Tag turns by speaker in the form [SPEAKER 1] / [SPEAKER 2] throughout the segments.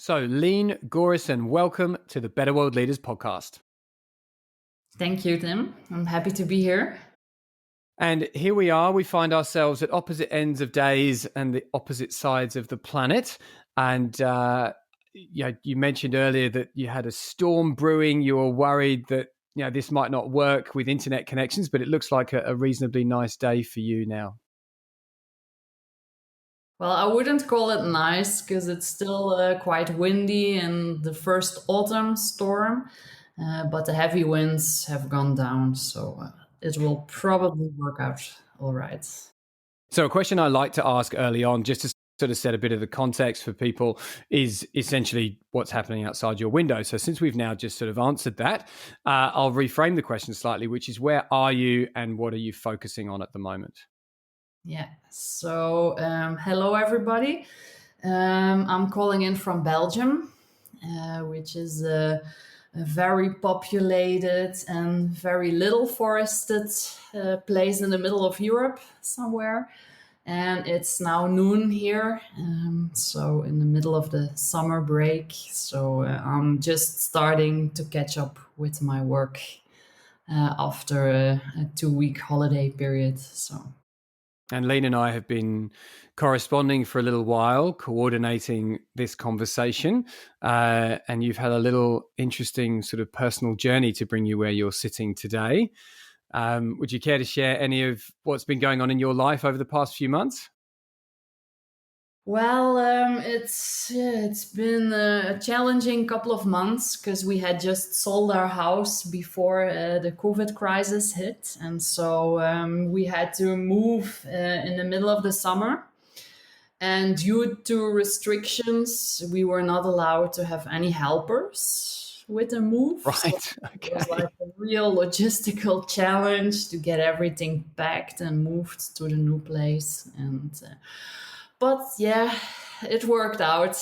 [SPEAKER 1] So, Leen Gorissen, welcome to the Better World Leaders podcast.
[SPEAKER 2] Thank you, Tim. I'm happy to be here.
[SPEAKER 1] And here we are. We find ourselves at opposite ends of days and the opposite sides of the planet. And you mentioned earlier that you had a storm brewing. You were worried that this might not work with internet connections, but it looks like a reasonably nice day for you now.
[SPEAKER 2] Well, I wouldn't call it nice because it's still quite windy and the first autumn storm, but the heavy winds have gone down, so it will probably work out all right.
[SPEAKER 1] So a question I like to ask early on, just to sort of set a bit of the context for people, is essentially what's happening outside your window. So since we've now just sort of answered that, I'll reframe the question slightly, which is where are you and what are you focusing on at the moment?
[SPEAKER 2] Yeah. So, hello, everybody. I'm calling in from Belgium, which is a very populated and very little forested place in the middle of Europe somewhere. And it's now noon here, so in the middle of the summer break. So I'm just starting to catch up with my work after a 2-week holiday period.
[SPEAKER 1] And Leen and I have been corresponding for a little while, coordinating this conversation. And you've had a little interesting sort of personal journey to bring you where you're sitting today. Would you care to share any of what's been going on in your life over the past few months?
[SPEAKER 2] Well, it's been a challenging couple of months because we had just sold our house before the COVID crisis hit, and so we had to move in the middle of the summer. And due to restrictions, we were not allowed to have any helpers with the move.
[SPEAKER 1] Right.
[SPEAKER 2] So
[SPEAKER 1] okay.
[SPEAKER 2] It was like a real logistical challenge to get everything packed and moved to the new place. But yeah, it worked out.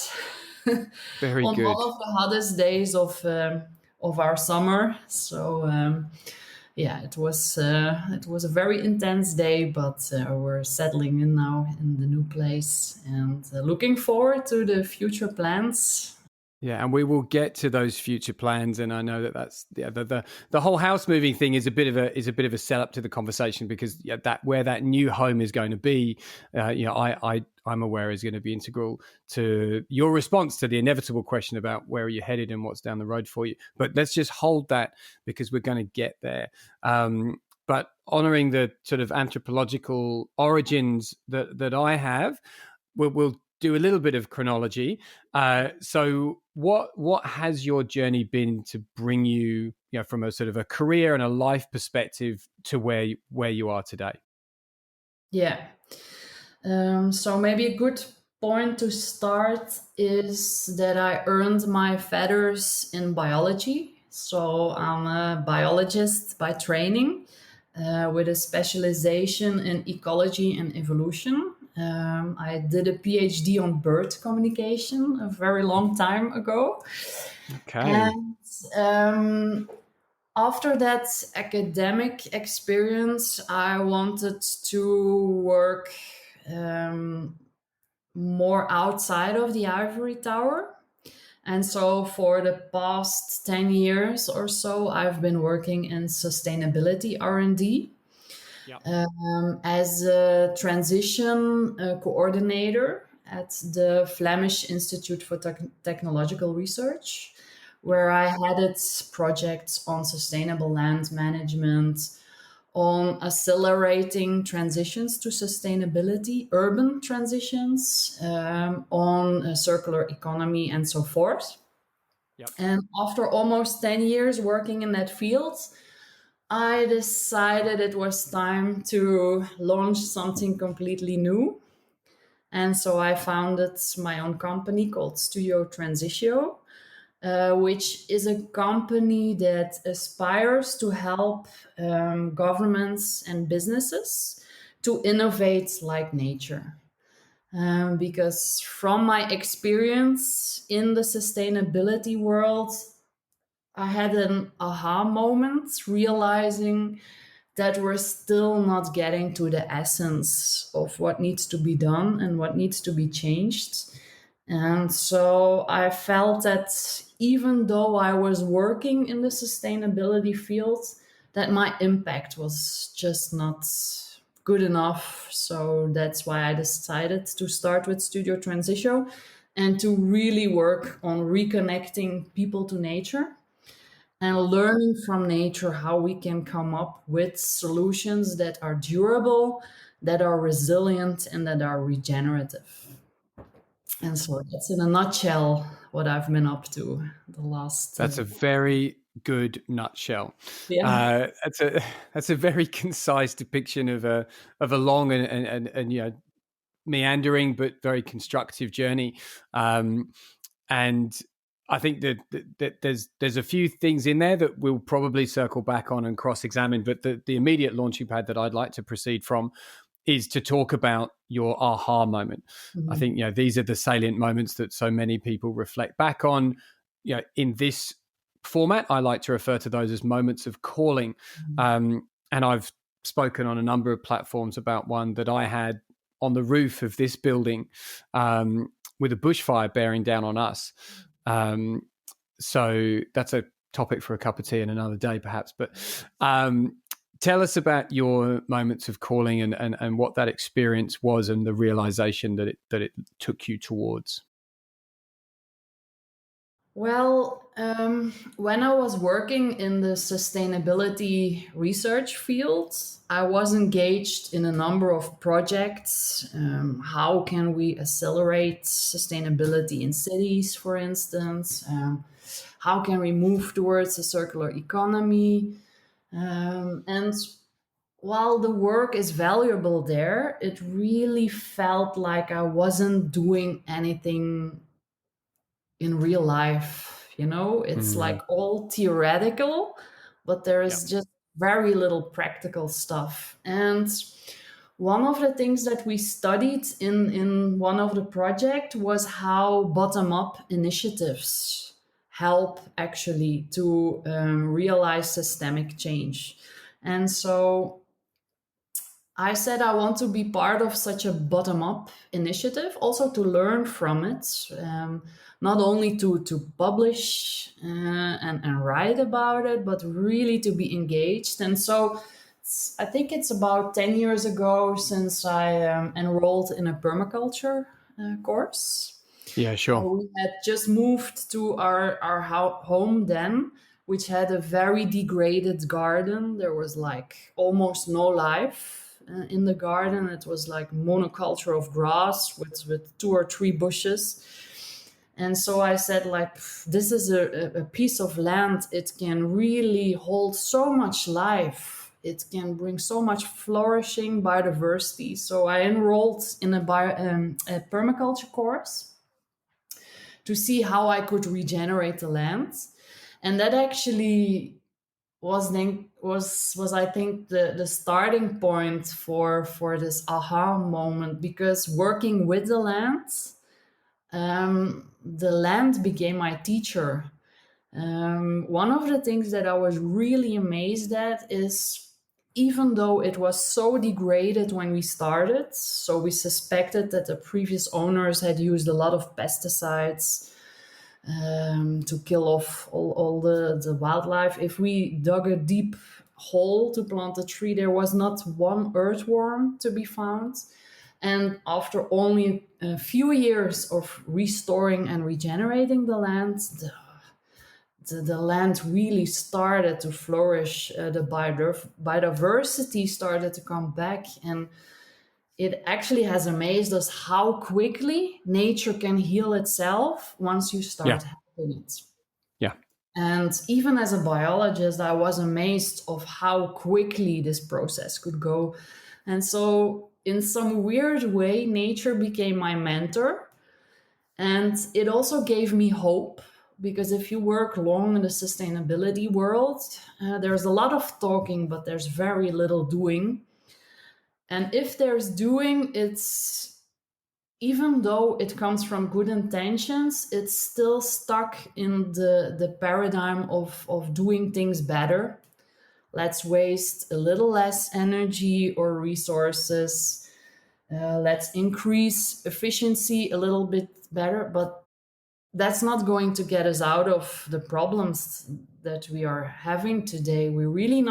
[SPEAKER 1] Very
[SPEAKER 2] On
[SPEAKER 1] good.
[SPEAKER 2] one of the hottest days of our summer. So it was a very intense day, but we're settling in now in the new place and looking forward to the future plans.
[SPEAKER 1] Yeah, and we will get to those future plans, and I know that's the whole house moving thing is a bit of a setup to the conversation because that where that new home is going to be, I'm aware is going to be integral to your response to the inevitable question about where are you headed and what's down the road for you. But let's just hold that because we're going to get there. But honoring the sort of anthropological origins that I have, we'll do a little bit of chronology. So what has your journey been to bring you, from a sort of a career and a life perspective to where you are today?
[SPEAKER 2] Yeah. So maybe a good point to start is that I earned my feathers in biology. So I'm a biologist by training with a specialization in ecology and evolution. I did a PhD on bird communication a very long time ago.
[SPEAKER 1] Okay.
[SPEAKER 2] And after that academic experience, I wanted to work more outside of the ivory tower. And so for the past 10 years or so, I've been working in sustainability R&D.
[SPEAKER 1] Yep.
[SPEAKER 2] As a transition coordinator at the Flemish Institute for Technological Research, where I headed projects on sustainable land management, on accelerating transitions to sustainability, urban transitions, on a circular economy, and so forth.
[SPEAKER 1] Yep.
[SPEAKER 2] And after almost 10 years working in that field, I decided it was time to launch something completely new. And so I founded my own company called Studio Transitio, which is a company that aspires to help governments and businesses to innovate like nature. Because from my experience in the sustainability world, I had an aha moment realizing that we're still not getting to the essence of what needs to be done and what needs to be changed. And so I felt that even though I was working in the sustainability field, that my impact was just not good enough. So that's why I decided to start with Studio Transitio and to really work on reconnecting people to nature and learning from nature how we can come up with solutions that are durable, that are resilient, and that are regenerative. And so that's in a nutshell what I've been up to the last.
[SPEAKER 1] That's a very good nutshell.
[SPEAKER 2] Yeah.
[SPEAKER 1] That's a that's a very concise depiction of a long and meandering but very constructive journey. And I think that there's a few things in there that we'll probably circle back on and cross examine. But the immediate launching pad that I'd like to proceed from is to talk about your aha moment. I
[SPEAKER 2] Mhm.
[SPEAKER 1] think these are the salient moments that so many people reflect back on. In this format, I like to refer to those as moments of calling. And I've spoken on a number of platforms about one that I had on the roof of this building with a bushfire bearing down on us. So that's a topic for a cup of tea and another day, perhaps. But tell us about your moments of calling and what that experience was and the realization that it took you towards.
[SPEAKER 2] Well, when I was working in the sustainability research field, I was engaged in a number of projects. How can we accelerate sustainability in cities, for instance? How can we move towards a circular economy? And while the work is valuable there, it really felt like I wasn't doing anything in real life. It's like all theoretical, but there
[SPEAKER 1] Yeah.
[SPEAKER 2] is just very little practical stuff. And one of the things that we studied in one of the project was how bottom-up initiatives help actually to realize systemic change. And so I said I want to be part of such a bottom up initiative, also to learn from it, not only to publish and write about it, but really to be engaged. And so I think it's about 10 years ago since I enrolled in a permaculture course.
[SPEAKER 1] Yeah, sure.
[SPEAKER 2] We had just moved to our home then, which had a very degraded garden. There was like almost no life in the garden. It was like monoculture of grass with two or three bushes. And so I said, like, this is a piece of land. It can really hold so much life. It can bring so much flourishing biodiversity. So I enrolled in a permaculture course to see how I could regenerate the land. And that actually was I think the starting point for this aha moment, because working with the land became my teacher. One of the things that I was really amazed at is, even though it was so degraded when we started, so we suspected that the previous owners had used a lot of pesticides to kill off all the wildlife. If we dug a deep hole to plant a tree, there was not one earthworm to be found. And after only a few years of restoring and regenerating the land, the land really started to flourish. The biodiversity started to come back. And it actually has amazed us how quickly nature can heal itself once you
[SPEAKER 1] Yeah.
[SPEAKER 2] start helping it.
[SPEAKER 1] Yeah.
[SPEAKER 2] And even as a biologist, I was amazed of how quickly this process could go. And so in some weird way, nature became my mentor. And it also gave me hope, because if you work long in the sustainability world, there's a lot of talking, but there's very little doing. And if there's doing, it's, even though it comes from good intentions, it's still stuck in the paradigm of doing things better. Let's waste a little less energy or resources. Let's increase efficiency a little bit better, but that's not going to get us out of the problems that we are having today. We really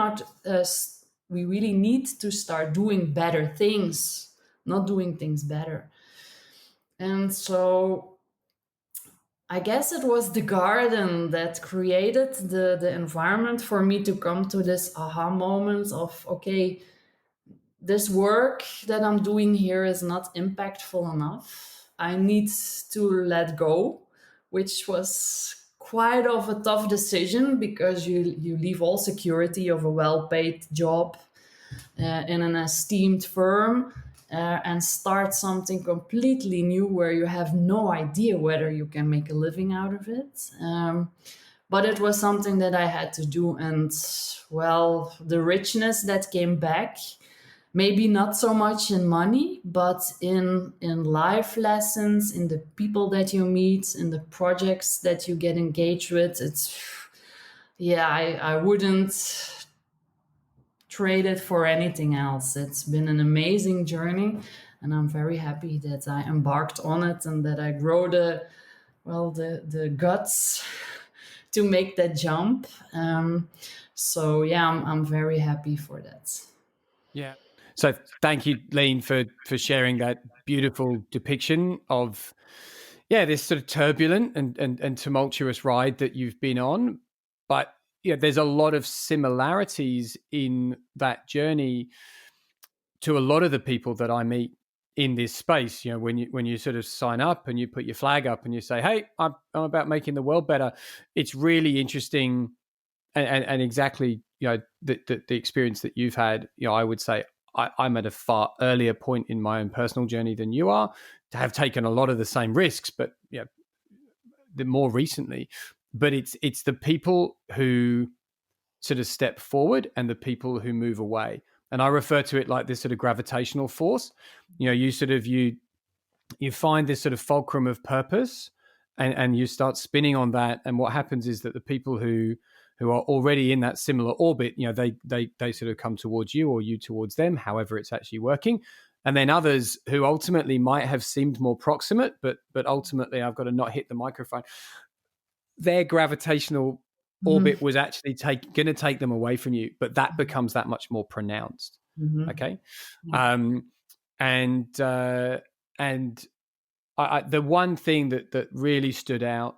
[SPEAKER 2] need to start doing better things, not doing things better. And so I guess it was the garden that created the environment for me to come to this aha moment of, okay, this work that I'm doing here is not impactful enough. I need to let go, which was quite of a tough decision because you leave all security of a well-paid job in an esteemed firm and start something completely new where you have no idea whether you can make a living out of it. But it was something that I had to do. And well, the richness that came back, maybe not so much in money, but in life lessons, in the people that you meet, in the projects that you get engaged with. It's, yeah, I wouldn't trade it for anything else. It's been an amazing journey, and I'm very happy that I embarked on it and that I grow the guts to make that jump. So yeah, I'm very happy for that.
[SPEAKER 1] Yeah. So thank you, Leen, for sharing that beautiful depiction of this sort of turbulent and tumultuous ride that you've been on. But there's a lot of similarities in that journey to a lot of the people that I meet in this space. When you sort of sign up and you put your flag up and you say, "Hey, I'm about making the world better," it's really interesting. And exactly, the experience that you've had, I would say I'm at a far earlier point in my own personal journey than you are, to have taken a lot of the same risks, but the more recently. But it's the people who sort of step forward and the people who move away. And I refer to it like this sort of gravitational force. You find this sort of fulcrum of purpose, and you start spinning on that. And what happens is that the people who are already in that similar orbit, they sort of come towards you, or you towards them, however it's actually working. And then others who ultimately might have seemed more proximate, but ultimately, I've got to not hit the microphone, their gravitational orbit was actually going to take them away from you, but that becomes that much more pronounced. Okay. And the one thing that really stood out,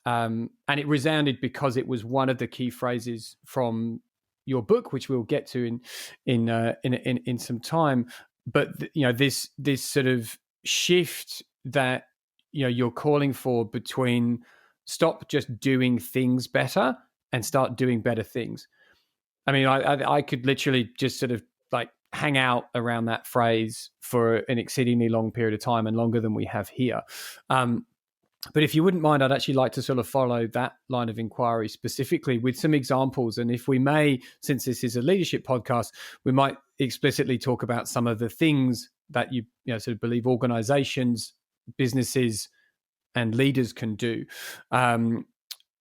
[SPEAKER 1] and it resounded because it was one of the key phrases from your book, which we'll get to in some time. But this sort of shift that you're calling for between stop just doing things better and start doing better things. I mean, I could literally just sort of like hang out around that phrase for an exceedingly long period of time, and longer than we have here. But if you wouldn't mind, I'd actually like to sort of follow that line of inquiry specifically with some examples. And if we may, since this is a leadership podcast, we might explicitly talk about some of the things that you sort of believe organizations, businesses, and leaders can do.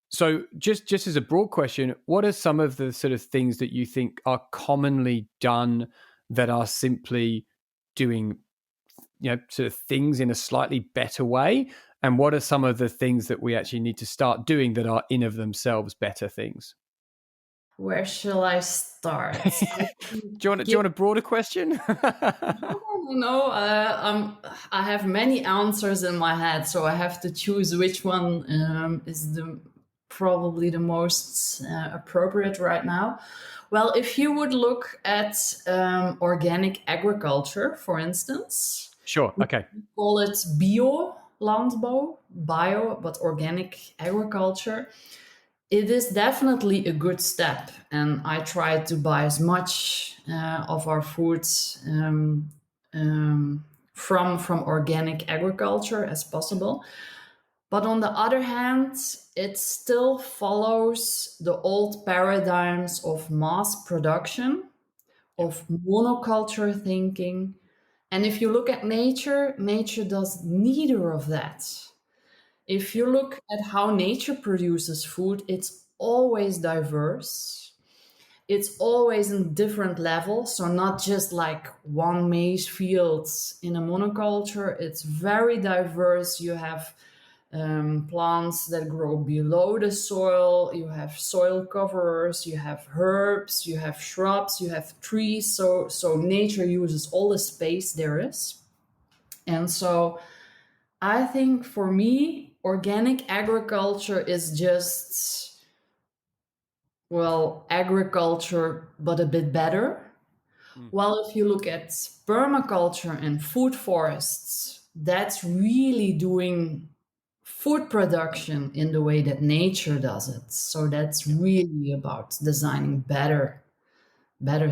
[SPEAKER 1] So just as a broad question, what are some of the sort of things that you think are commonly done that are simply doing, sort of things in a slightly better way? And what are some of the things that we actually need to start doing that are in of themselves better things?
[SPEAKER 2] Where shall I start?
[SPEAKER 1] Do you want a broader question?
[SPEAKER 2] No, I have many answers in my head, so I have to choose which one is probably the most appropriate right now. Well, if you would look at organic agriculture, for instance.
[SPEAKER 1] Sure. Okay.
[SPEAKER 2] We call it bio-landbouw, bio, but organic agriculture. It is definitely a good step, and I try to buy as much of our foods from organic agriculture as possible. But on the other hand, it still follows the old paradigms of mass production, of monoculture thinking. And if you look at nature, nature does neither of that. If you look at how nature produces food, it's always diverse. it's always in different levels. So not just like one maize field in a monoculture. It's very diverse. You have plants that grow below the soil. You have soil coverers. You have herbs. You have shrubs. You have trees. So nature uses all the space there is. And so I think for me, organic agriculture is just, well, agriculture, but a bit better.
[SPEAKER 1] Mm.
[SPEAKER 2] Well, if you look at permaculture and food forests, that's really doing food production in the way that nature does it. So that's really about designing better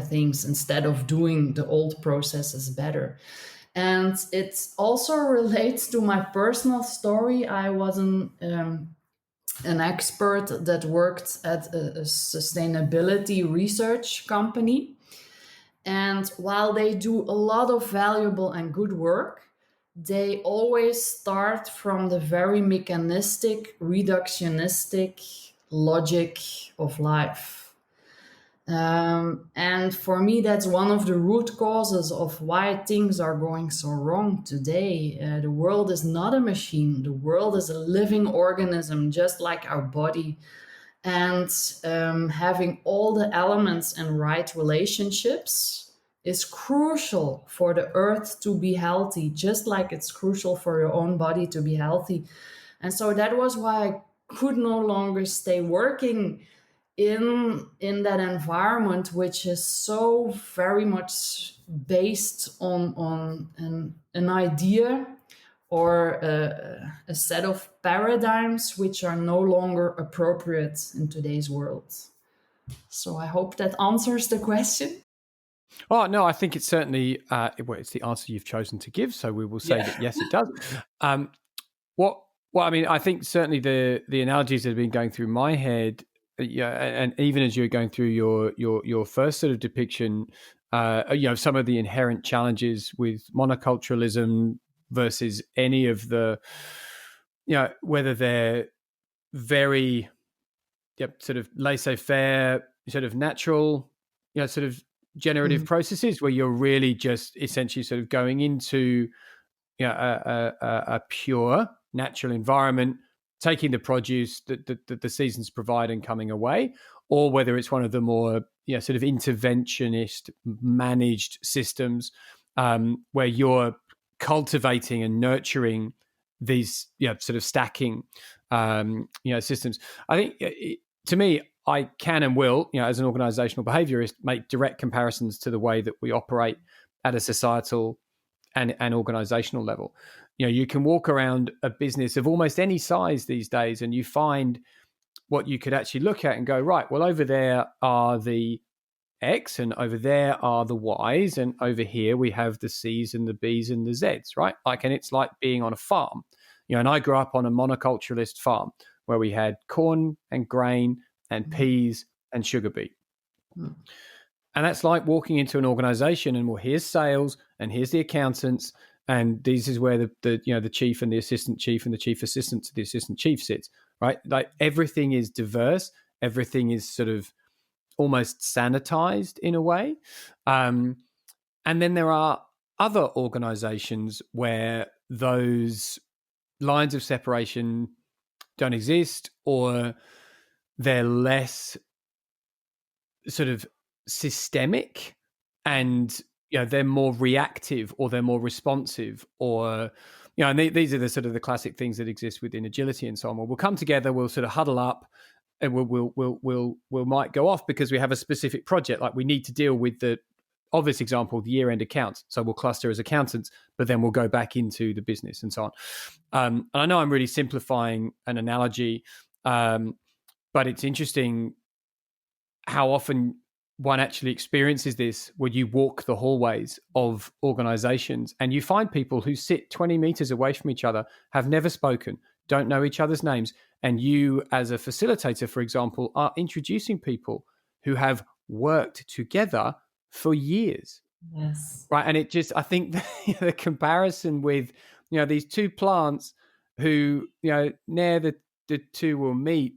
[SPEAKER 2] things instead of doing the old processes better. And it also relates to my personal story. I was an expert that worked at a sustainability research company. And while they do a lot of valuable and good work, they always start from the very mechanistic, reductionistic logic of life. And for me, that's one of the root causes of why things are going so wrong today. The world is not a machine, the world is a living organism, just like our body. And having all the elements and right relationships is crucial for the earth to be healthy, just like it's crucial for your own body to be healthy. And so that was why I could no longer stay working in that environment, which is so very much based on an idea or a set of paradigms which are no longer appropriate in today's world. So I hope that answers the question.
[SPEAKER 1] Oh no, I think it's certainly well, it's the answer you've chosen to give. So we will say that yes, it does. What? Well, I mean, I think certainly the analogies that have been going through my head, yeah, and even as you're going through your first sort of depiction, some of the inherent challenges with monoculturalism versus any of the, whether they're very, sort of laissez-faire, sort of natural, sort of generative processes where you're really just essentially sort of going into, a pure natural environment, taking the produce that the seasons provide and coming away, or whether it's one of the more sort of interventionist managed systems where you're cultivating and nurturing these sort of stacking systems. I think to me, I can and will, as an organizational behaviorist, make direct comparisons to the way that we operate at a societal and organizational level. You can walk around a business of almost any size these days and you find what you could actually look at and go, right, well, over there are the X and over there are the Ys and over here we have the Cs and the Bs and the Zs, right? And it's like being on a farm. And I grew up on a monoculturalist farm where we had corn and grain and peas and sugar beet. And that's like walking into an organization and, well, here's sales and here's the accountants and this is where the chief and the assistant chief and the chief assistant to the assistant chief sits, right? Like everything is diverse. Everything is sort of almost sanitized in a way. And then there are other organizations where those lines of separation don't exist, or they're less sort of systemic and they're more reactive or they're more responsive, or and these are the sort of the classic things that exist within agility and so on. Well, we'll come together, we'll sort of huddle up and we'll might go off because we have a specific project, like we need to deal with the obvious example, the year-end accounts. So we'll cluster as accountants, but then we'll go back into the business and so on. And I know I'm really simplifying an analogy, but it's interesting how often one actually experiences this when you walk the hallways of organizations and you find people who sit 20 meters away from each other, have never spoken, don't know each other's names. And you, as a facilitator, for example, are introducing people who have worked together for years.
[SPEAKER 2] Yes.
[SPEAKER 1] Right. And it just, I think the comparison with, these two plants who, ne'er the two will meet,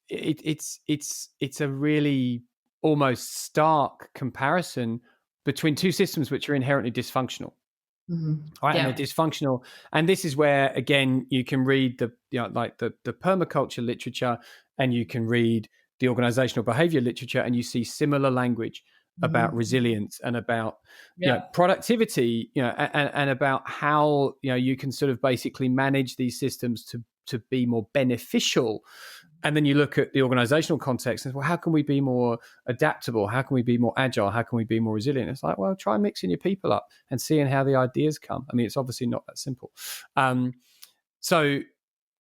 [SPEAKER 1] it's a really almost stark comparison between two systems which are inherently dysfunctional. Right, and they're dysfunctional, and this is where again you can read the like the permaculture literature, and you can read the organizational behavior literature, and you see similar language about resilience and about productivity, and about how you can sort of basically manage these systems to be more beneficial. And then you look at the organizational context and, well, how can we be more adaptable? How can we be more agile? How can we be more resilient? It's like, well, try mixing your people up and seeing how the ideas come. I mean, it's obviously not that simple. So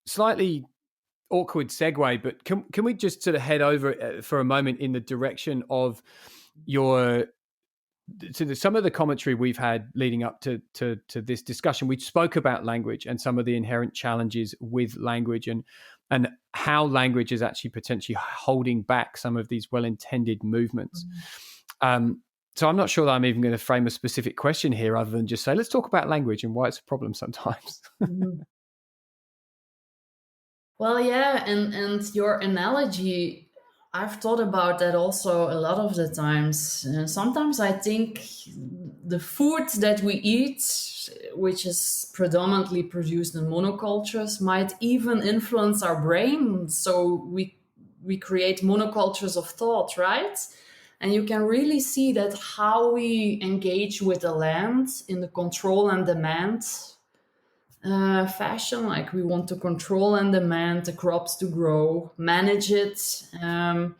[SPEAKER 1] slightly awkward segue, but can we just sort of head over for a moment in the direction of some of the commentary we've had leading up to this discussion. We spoke about language and some of the inherent challenges with language, and how language is actually potentially holding back some of these well-intended movements. So I'm not sure that I'm even going to frame a specific question here other than just say, let's talk about language and why it's a problem sometimes.
[SPEAKER 2] Well, yeah, and your analogy, I've thought about that also a lot of the times. Sometimes I think the food that we eat, which is predominantly produced in monocultures, might even influence our brain. So we create monocultures of thought, right? And you can really see that how we engage with the land in the control and demand fashion. Like we want to control and demand the crops to grow, manage it, and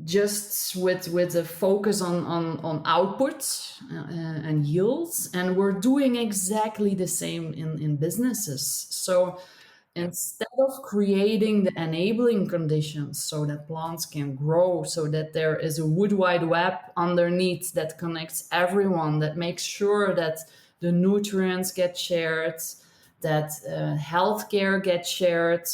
[SPEAKER 2] just with a focus on output and yields. And we're doing exactly the same in businesses. So instead of creating the enabling conditions so that plants can grow, so that there is a wood wide web underneath that connects everyone, that makes sure that the nutrients get shared, that healthcare gets shared,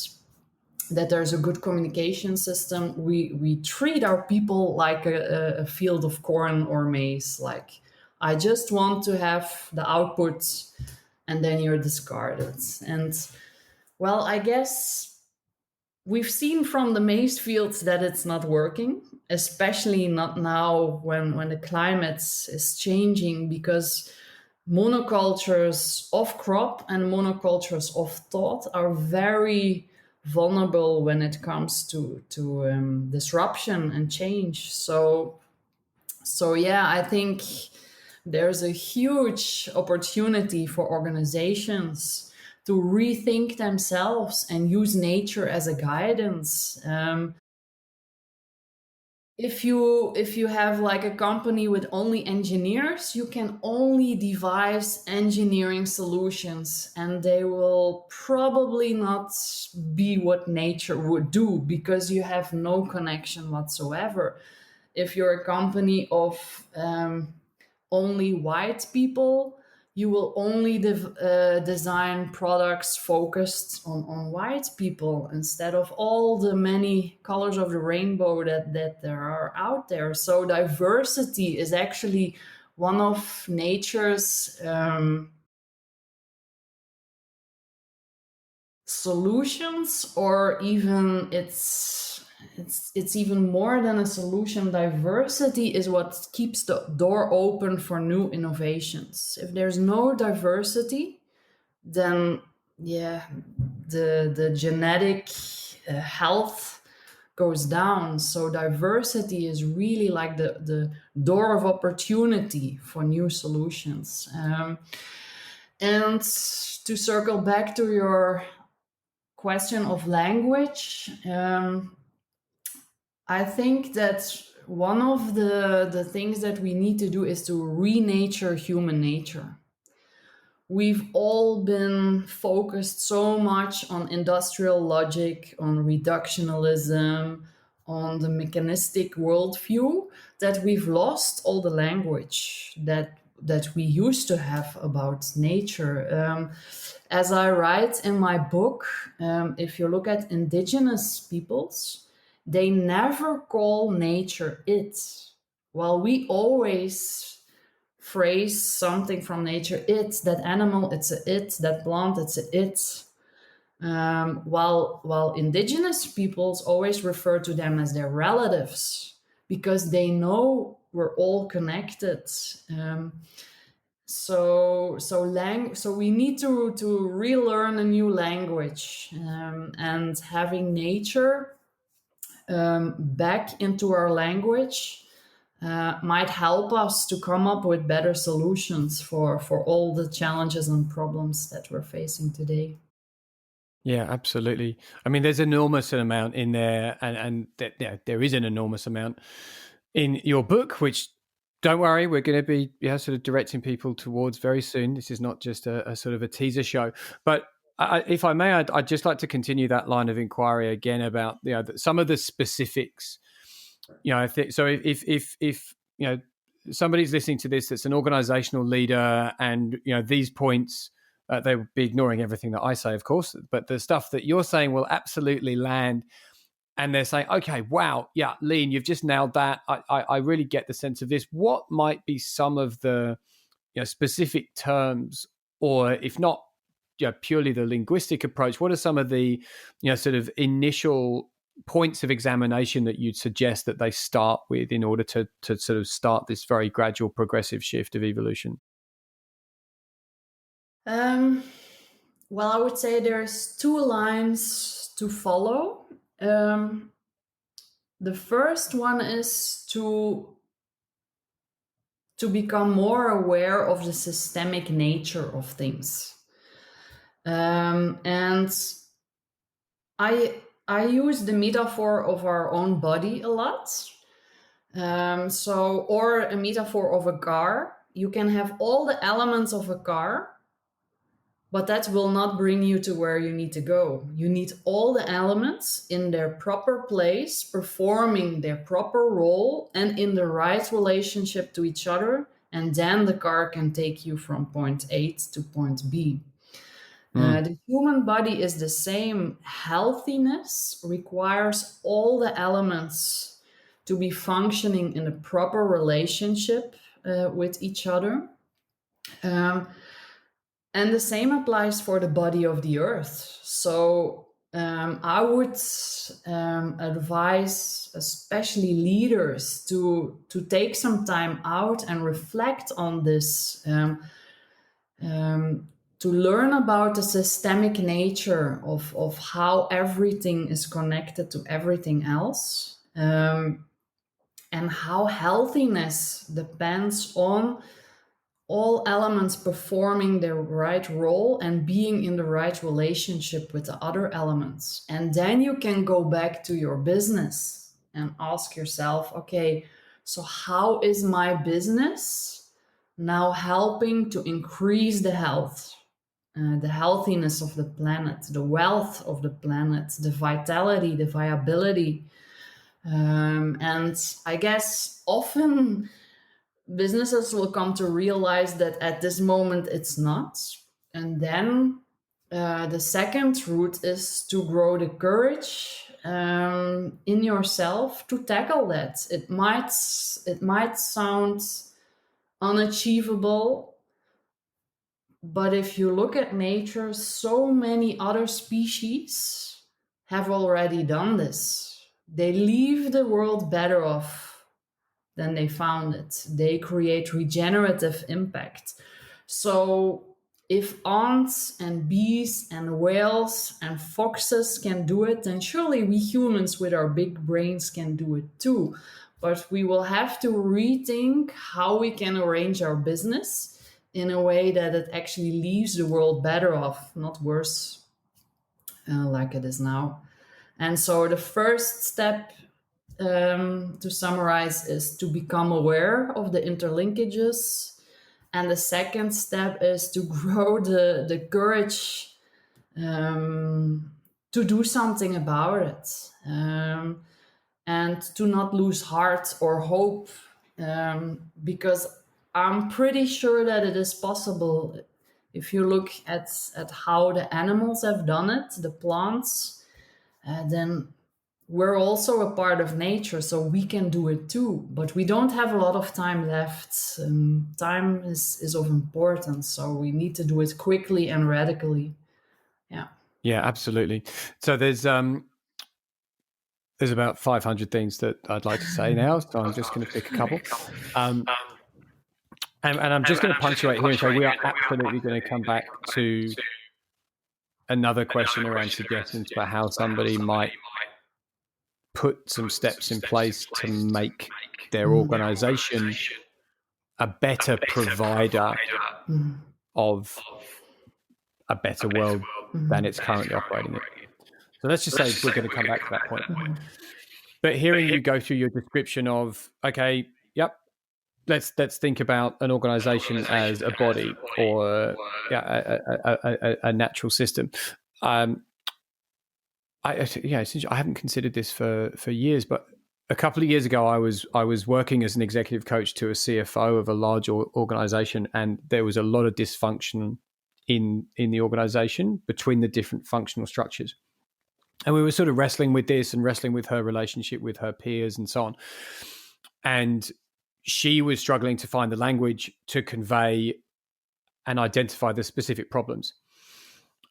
[SPEAKER 2] that there's a good communication system, we treat our people like a field of corn or maize. Like, I just want to have the output, and then you're discarded. And well, I guess we've seen from the maize fields that it's not working, especially not now when the climate is changing, because monocultures of crop and monocultures of thought are very vulnerable when it comes to disruption and change. So yeah, I think there's a huge opportunity for organizations to rethink themselves and use nature as a guidance. If you have like a company with only engineers, you can only devise engineering solutions, and they will probably not be what nature would do, because you have no connection whatsoever. If you're a company of only white people, you will only design products focused on white people instead of all the many colors of the rainbow that there are out there. So diversity is actually one of nature's solutions, or even it's even more than a solution. Diversity is what keeps the door open for new innovations. If there's no diversity, then the genetic health goes down. So diversity is really like the door of opportunity for new solutions. And to circle back to your question of language, I think that one of the things that we need to do is to renature human nature. We've all been focused so much on industrial logic, on reductionism, on the mechanistic worldview, that we've lost all the language that we used to have about nature. As I write in my book, if you look at indigenous peoples, they never call nature it. While we always phrase something from nature, it, that animal, it's a it, that plant, it's a it. While indigenous peoples always refer to them as their relatives because they know we're all connected. So we need to relearn a new language, and having nature back into our language might help us to come up with better solutions for all the challenges and problems that we're facing today.
[SPEAKER 1] Yeah, absolutely. I mean, there's an enormous amount in there, and there is an enormous amount in your book, which, don't worry, we're going to be sort of directing people towards very soon. This is not just a sort of a teaser show. But if I may, I'd just like to continue that line of inquiry again about some of the specifics. I think so. If somebody's listening to this that's an organizational leader, and these points. They would be ignoring everything that I say, of course, but the stuff that you're saying will absolutely land. And they're saying, okay, wow, yeah, Leen, you've just nailed that. I really get the sense of this. What might be some of the specific terms, or if not purely the linguistic approach, what are some of the sort of initial points of examination that you'd suggest that they start with in order to sort of start this very gradual progressive shift of evolution?
[SPEAKER 2] Well, I would say there's two lines to follow. The first one is to become more aware of the systemic nature of things. And I use the metaphor of our own body a lot. Or a metaphor of a car. You can have all the elements of a car, but that will not bring you to where you need to go. You need all the elements in their proper place, performing their proper role and in the right relationship to each other. And then the car can take you from point A to point B. The human body is the same. Healthiness requires all the elements to be functioning in a proper relationship with each other. And the same applies for the body of the earth. So I would advise, especially leaders, to take some time out and reflect on this, to learn about the systemic nature of how everything is connected to everything else, and how healthiness depends on all elements performing their right role and being in the right relationship with the other elements. And then you can go back to your business and ask yourself, okay, so how is my business now helping to increase the health, the healthiness of the planet, the wealth of the planet, the vitality, the viability? And I guess often businesses will come to realize that at this moment it's not. And then the second route is to grow the courage in yourself to tackle that. It might sound unachievable, but if you look at nature, so many other species have already done this. They leave the world better off than they found it. They create regenerative impact. So if ants and bees and whales and foxes can do it, then surely we humans with our big brains can do it too. But we will have to rethink how we can arrange our business in a way that it actually leaves the world better off, not worse, like it is now. And so the first step, to summarize, is to become aware of the interlinkages. And the second step is to grow the courage to do something about it, and to not lose heart or hope, because I'm pretty sure that it is possible. If you look at how the animals have done it, the plants, then we're also a part of nature, so we can do it too. But we don't have a lot of time left. Time is of importance, so we need to do it quickly and radically. Yeah.
[SPEAKER 1] Yeah, absolutely. So there's about 500 things that I'd like to say now, so I'm just going to pick a couple. And I'm just going to punctuate here and say we are absolutely going to come back to another question around suggestions for how somebody might put some steps in place to make their organization a better provider of a better world than it's currently operating in. So let's just say we're going to come back to that point. But hearing you go through your description of, okay, yep, let's think about an organization as a body or a natural system. I haven't considered this for years, but a couple of years ago, I was working as an executive coach to a CFO of a large organization, and there was a lot of dysfunction in the organization between the different functional structures. And we were sort of wrestling with this and wrestling with her relationship with her peers and so on. And she was struggling to find the language to convey and identify the specific problems.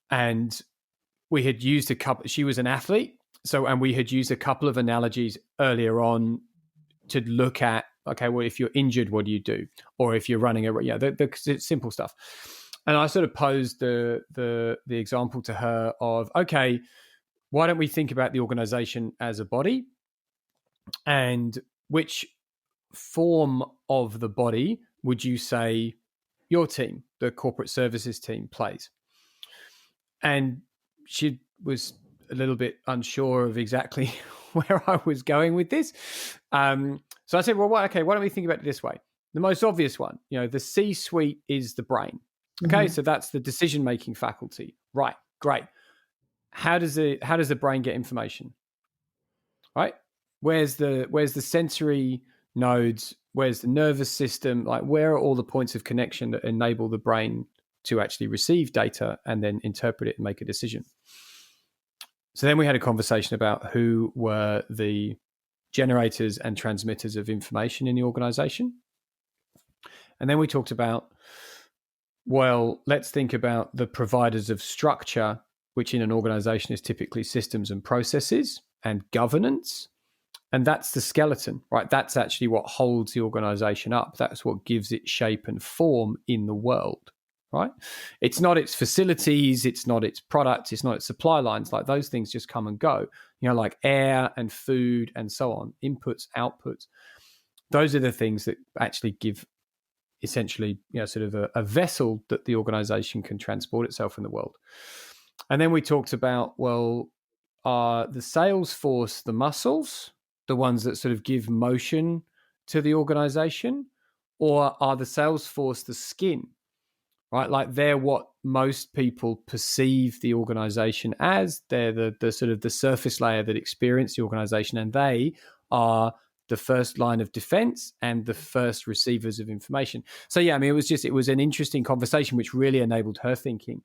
[SPEAKER 1] And we had used a couple, she was an athlete. And we had used a couple of analogies earlier on to look at, okay, well, if you're injured, what do you do? Or if you're running the simple stuff. And I sort of posed the example to her of, okay, why don't we think about the organization as a body, and which form of the body would you say your team, the corporate services team, plays? And she was a little bit unsure of exactly where I was going with this. So I said, well, okay, why don't we think about it this way? The most obvious one, the C-suite is the brain. Okay, so that's the decision-making faculty. Right, great. How does the brain get information? Right? Where's the sensory nodes? Where's the nervous system? Like, where are all the points of connection that enable the brain to actually receive data and then interpret it and make a decision? So then we had a conversation about who were the generators and transmitters of information in the organization. And then we talked about, well, let's think about the providers of structure, which in an organization is typically systems and processes and governance. And that's the skeleton, right? That's actually what holds the organization up. That's what gives it shape and form in the world, right? It's not its facilities, it's not its products, it's not its supply lines. Like, those things just come and go, like air and food and so on, inputs, outputs. Those are the things that actually give essentially, sort of a vessel that the organization can transport itself in the world. And then we talked about, well, are the sales force the muscles, the ones that sort of give motion to the organization, or are the sales force the skin, right? Like, they're what most people perceive the organization as. They're the sort of the surface layer that experience the organization, and they are the first line of defense and the first receivers of information. So yeah, I mean, it was an interesting conversation, which really enabled her thinking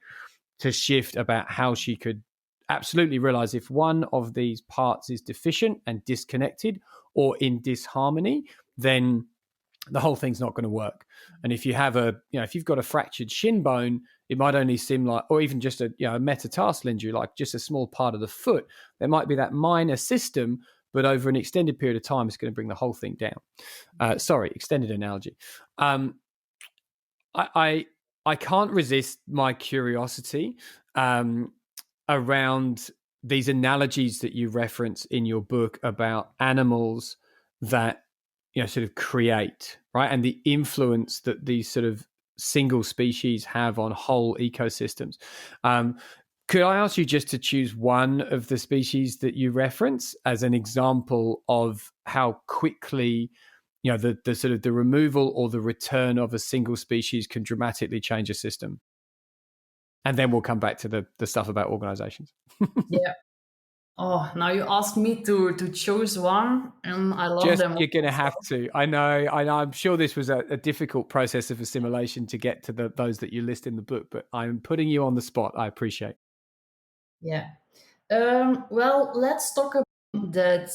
[SPEAKER 1] to shift about how she could absolutely realize if one of these parts is deficient and disconnected or in disharmony, then the whole thing's not going to work. And if you have if you've got a fractured shin bone, it might only seem like, or even just a metatarsal injury, like just a small part of the foot, there might be that minor system, but over an extended period of time, it's going to bring the whole thing down. Sorry, extended analogy. I can't resist my curiosity around these analogies that you reference in your book about animals that sort of create, right, and the influence that these sort of single species have on whole ecosystems. Could I ask you just to choose one of the species that you reference as an example of how quickly the sort of the removal or the return of a single species can dramatically change a system? And then we'll come back to the stuff about organizations.
[SPEAKER 2] Yeah. Oh, now you ask me to choose one, and I love them.
[SPEAKER 1] You're going to have to. I know. I'm sure this was a difficult process of assimilation to get to those that you list in the book, but I'm putting you on the spot. I appreciate.
[SPEAKER 2] Yeah. Well, let's talk about that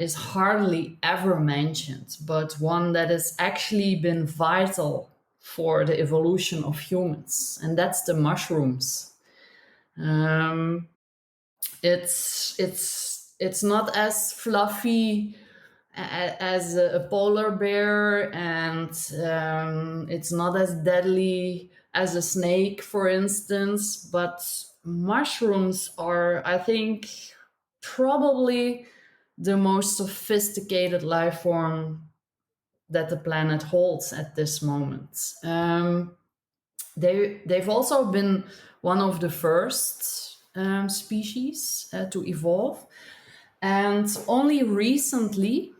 [SPEAKER 2] is hardly ever mentioned, but one that has actually been vital for the evolution of humans, and that's the mushrooms. Um, it's not as fluffy as a polar bear, and it's not as deadly as a snake, for instance. But mushrooms are, I think, probably the most sophisticated life form that the planet holds at this moment. They've also been one of the first species to evolve, and only recently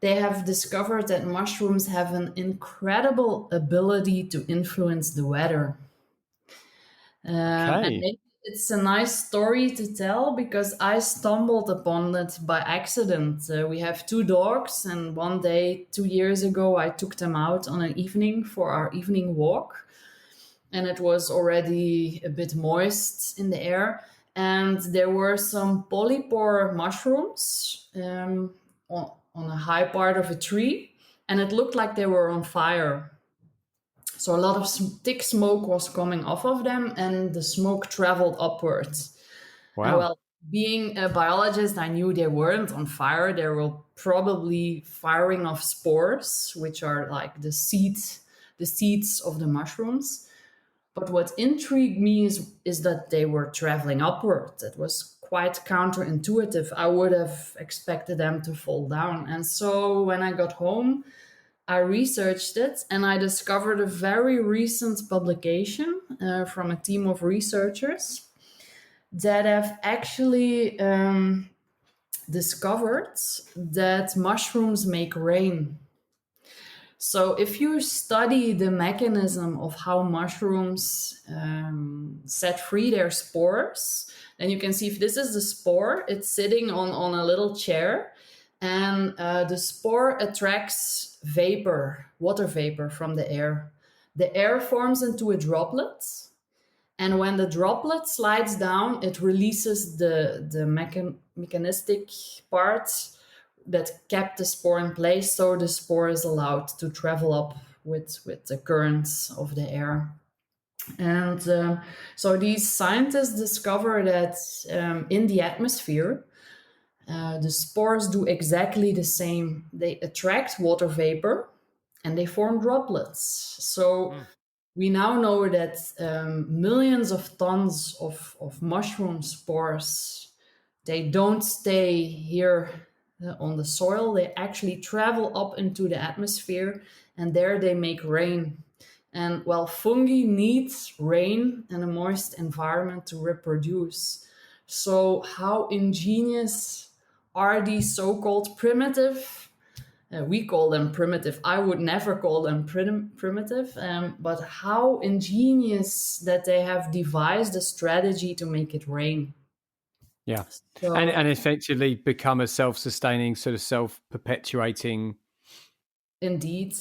[SPEAKER 2] they have discovered that mushrooms have an incredible ability to influence the weather. And
[SPEAKER 1] Okay.
[SPEAKER 2] maybe it's a nice story to tell because I stumbled upon it by accident. We have two dogs, and one day, 2 years ago, I took them out on an evening for our evening walk. And it was already a bit moist in the air. And there were some polypore mushrooms on a high part of a tree, and it looked like they were on fire. So a lot of thick smoke was coming off of them, and the smoke traveled upwards. And
[SPEAKER 1] Wow.
[SPEAKER 2] well, being a biologist, I knew they weren't on fire. They were probably firing of spores, which are like the seeds of the mushrooms. But what intrigued me is that they were traveling upward. It was quite counterintuitive. I would have expected them to fall down. And so when I got home, I researched it and I discovered a very recent publication from a team of researchers that have actually discovered that mushrooms make rain. So, if you study the mechanism of how mushrooms set free their spores, then you can see if this is the spore, it's sitting on a little chair, and the spore attracts vapor, water vapor from the air. The air forms into a droplet, and when the droplet slides down, it releases the mechanistic part that kept the spore in place, so the spore is allowed to travel up with the currents of the air. And so these scientists discover that in the atmosphere, the spores do exactly the same. They attract water vapor and they form droplets. So
[SPEAKER 1] Mm.
[SPEAKER 2] we now know that millions of tons of mushroom spores, they don't stay here on the soil. They actually travel up into the atmosphere, and there they make rain. And well, fungi need rain and a moist environment to reproduce. So how ingenious are these so-called primitive, we call them primitive. I would never call them primitive, but how ingenious that they have devised a strategy to make it rain.
[SPEAKER 1] Yeah.
[SPEAKER 2] So,
[SPEAKER 1] And effectively become a self-sustaining, sort of self-perpetuating.
[SPEAKER 2] indeed,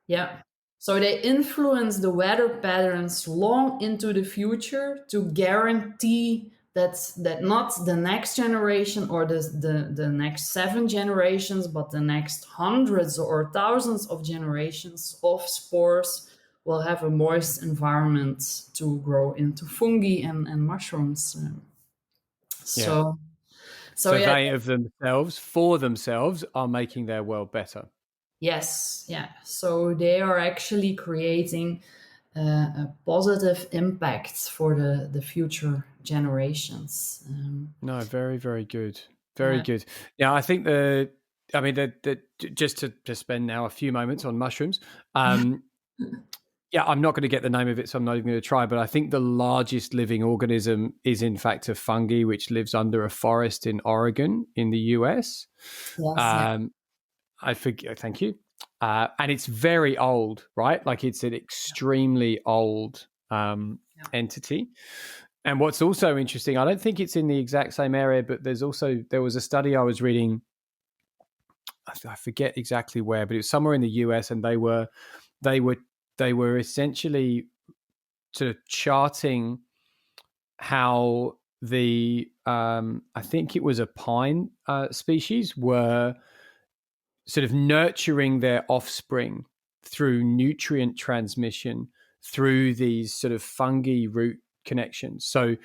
[SPEAKER 2] yeah. So they influence the weather patterns long into the future to guarantee that not the next generation or the next 7 generations, but the next hundreds or thousands of generations of spores will have a moist environment to grow into fungi and mushrooms.
[SPEAKER 1] Yeah.
[SPEAKER 2] So, so
[SPEAKER 1] So
[SPEAKER 2] yeah,
[SPEAKER 1] they of themselves, for themselves, are making their world better.
[SPEAKER 2] yes, yeah. So they are actually creating a positive impact for the future generations.
[SPEAKER 1] No, very, very good. Very
[SPEAKER 2] Yeah,
[SPEAKER 1] good. Yeah, I think I mean, just to spend now a few moments on mushrooms. Yeah, I'm not going to get the name of it, so I'm not even going to try. But I think the largest living organism is, in fact, a fungi which lives under a forest in Oregon in the US.
[SPEAKER 2] yes, yeah,
[SPEAKER 1] Um, I forget. Thank you. And it's very old, right? Like it's an extremely old
[SPEAKER 2] yeah,
[SPEAKER 1] entity. And what's also interesting, I don't think it's in the exact same area, but there was a study I was reading. I forget exactly where, but it was somewhere in the US, and they were they were essentially sort of charting how the I think it was a pine species were sort of nurturing their offspring through nutrient transmission through these sort of fungi root connections. So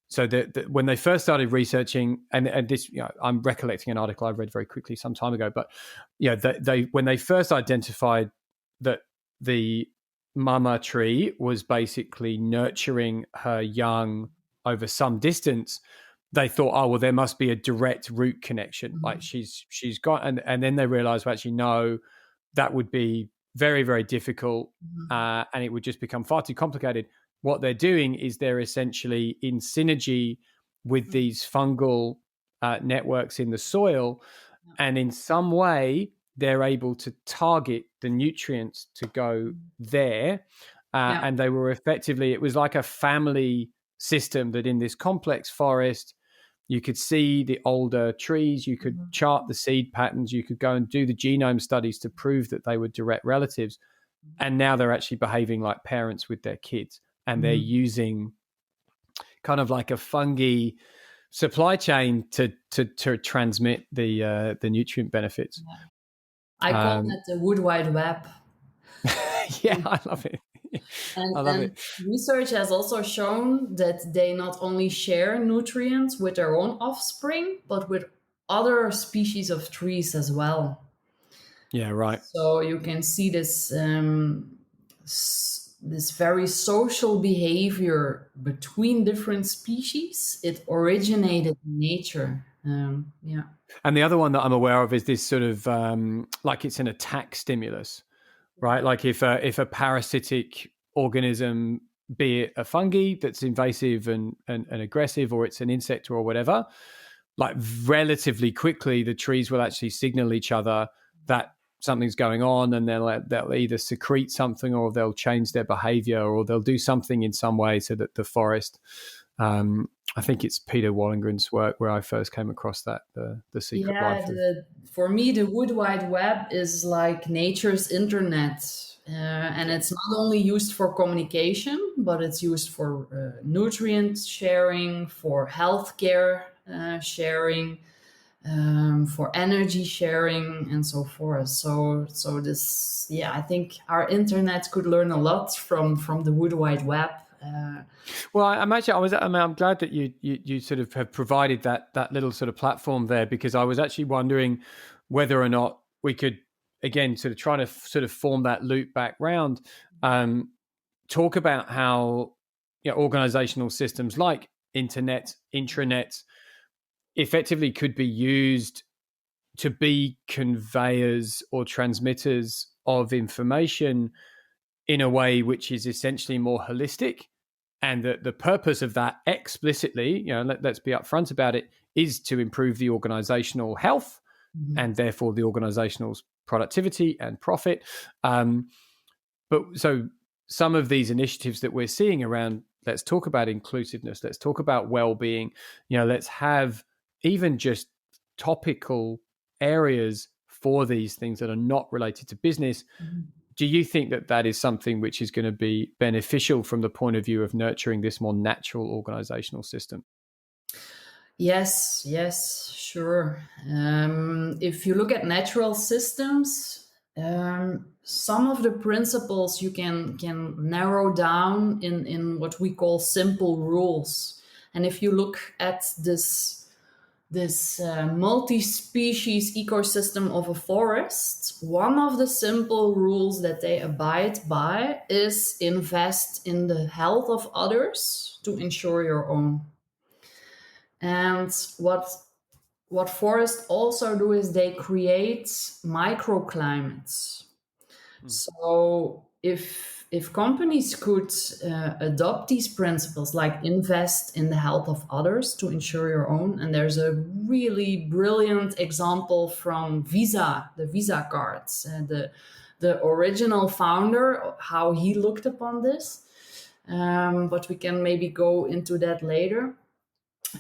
[SPEAKER 1] so when they first started researching, and this, I'm recollecting an article I read very quickly some time ago, but they when they first identified that the mama tree was basically nurturing her young over some distance, they thought, oh well, there must be a direct root connection, like she's got, and then they realized, well, actually no, that would be very, very difficult, and it would just become far too complicated. What they're doing is they're essentially in synergy with these fungal networks in the soil, and in some way they're able to target the nutrients to go there. And they were effectively, it was like a family system that in this complex forest, you could see the older trees, you could chart the seed patterns, you could go and do the genome studies to prove that they were direct relatives. And now they're actually behaving like parents with their kids. And they're using kind of like a fungi supply chain to transmit the nutrient benefits.
[SPEAKER 2] I call that the Wood Wide Web.
[SPEAKER 1] Yeah, I love it. I love it.
[SPEAKER 2] Research has also shown that they not only share nutrients with their own offspring, but with other species of trees as well.
[SPEAKER 1] Yeah, right.
[SPEAKER 2] So you can see this this very social behavior between different species. It originated in nature. Yeah.
[SPEAKER 1] And the other one that I'm aware of is this sort of like it's an attack stimulus, right? Like if a parasitic organism, be it a fungi that's invasive and aggressive, or it's an insect or whatever, like relatively quickly the trees will actually signal each other that something's going on, and they'll either secrete something, or they'll change their behavior, or they'll do something in some way so that the forest, I think it's Peter Wallingren's work where I first came across that, the secret life.
[SPEAKER 2] For me, the Wood Wide Web is like nature's internet. And it's not only used for communication, but it's used for nutrient sharing, for healthcare sharing, for energy sharing, and so forth. So this, I think our internet could learn a lot from the Wood Wide Web.
[SPEAKER 1] Well, I'm glad that you sort of have provided that little sort of platform there, because I was actually wondering whether or not we could, again, sort of trying to sort of form that loop back round, talk about how organizational systems like internet, intranets, effectively could be used to be conveyors or transmitters of information in a way which is essentially more holistic, and that the purpose of that explicitly, let's be upfront about it, is to improve the organizational health and therefore the organizational's productivity and profit. But so some of these initiatives that we're seeing around, let's talk about inclusiveness, let's talk about well-being, let's have even just topical areas for these things that are not related to business. Do you think that is something which is going to be beneficial from the point of view of nurturing this more natural organizational system?
[SPEAKER 2] Yes, sure. If you look at natural systems, some of the principles you can narrow down in what we call simple rules. And if you look at this multi-species ecosystem of a forest, one of the simple rules that they abide by is invest in the health of others to ensure your own. And what forests also do is they create microclimates. So if companies could adopt these principles, like invest in the health of others to ensure your own, and there's a really brilliant example from Visa, the Visa cards, the original founder, how he looked upon this. But we can maybe go into that later.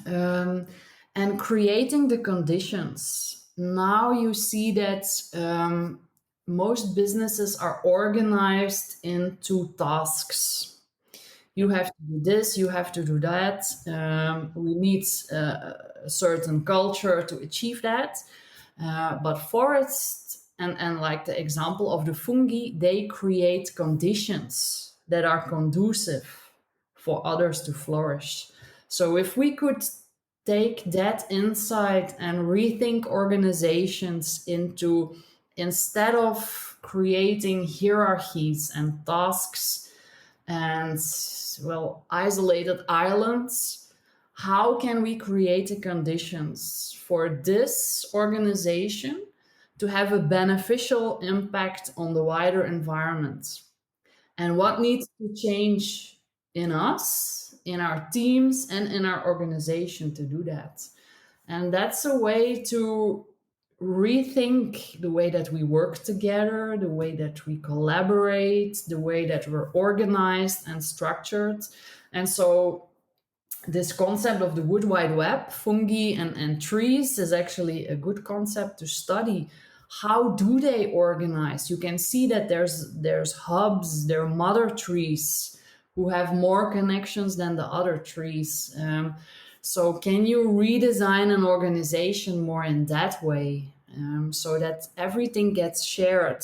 [SPEAKER 2] And creating the conditions. Now you see that most businesses are organized into tasks. You have to do this, you have to do that. We need a certain culture to achieve that. But forests, and like the example of the fungi, they create conditions that are conducive for others to flourish. So if we could take that insight and rethink organizations into, instead of creating hierarchies and tasks and, well, isolated islands, how can we create the conditions for this organization to have a beneficial impact on the wider environment? And what needs to change in us, in our teams, and in our organization to do that? And that's a way to rethink the way that we work together, the way that we collaborate, the way that we're organized and structured. And so this concept of the wood wide web, fungi and trees, is actually a good concept to study. How do they organize? You can see that there's hubs, there are mother trees who have more connections than the other trees. So can you redesign an organization more in that way, so that everything gets shared,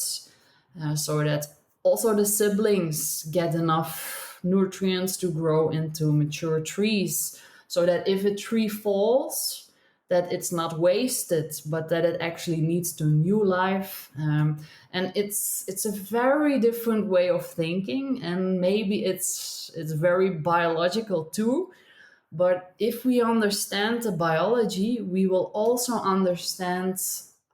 [SPEAKER 2] so that also the siblings get enough nutrients to grow into mature trees, so that if a tree falls, that it's not wasted, but that it actually leads to new life. And it's a very different way of thinking, and maybe it's very biological too. But if we understand the biology, we will also understand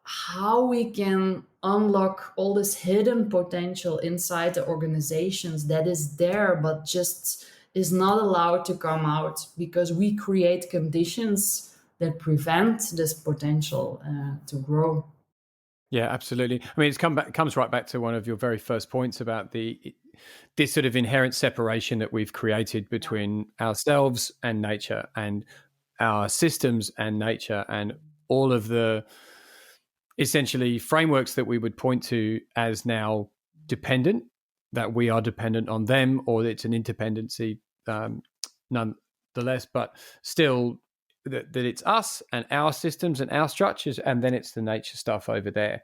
[SPEAKER 2] how we can unlock all this hidden potential inside the organizations that is there, but just is not allowed to come out because we create conditions that prevent this potential to grow.
[SPEAKER 1] Yeah, absolutely. I mean, comes right back to one of your very first points about this sort of inherent separation that we've created between ourselves and nature, and our systems and nature, and all of the essentially frameworks that we would point to as now dependent, that we are dependent on them, or it's an interdependency, nonetheless, but still that it's us and our systems and our structures, and then it's the nature stuff over there.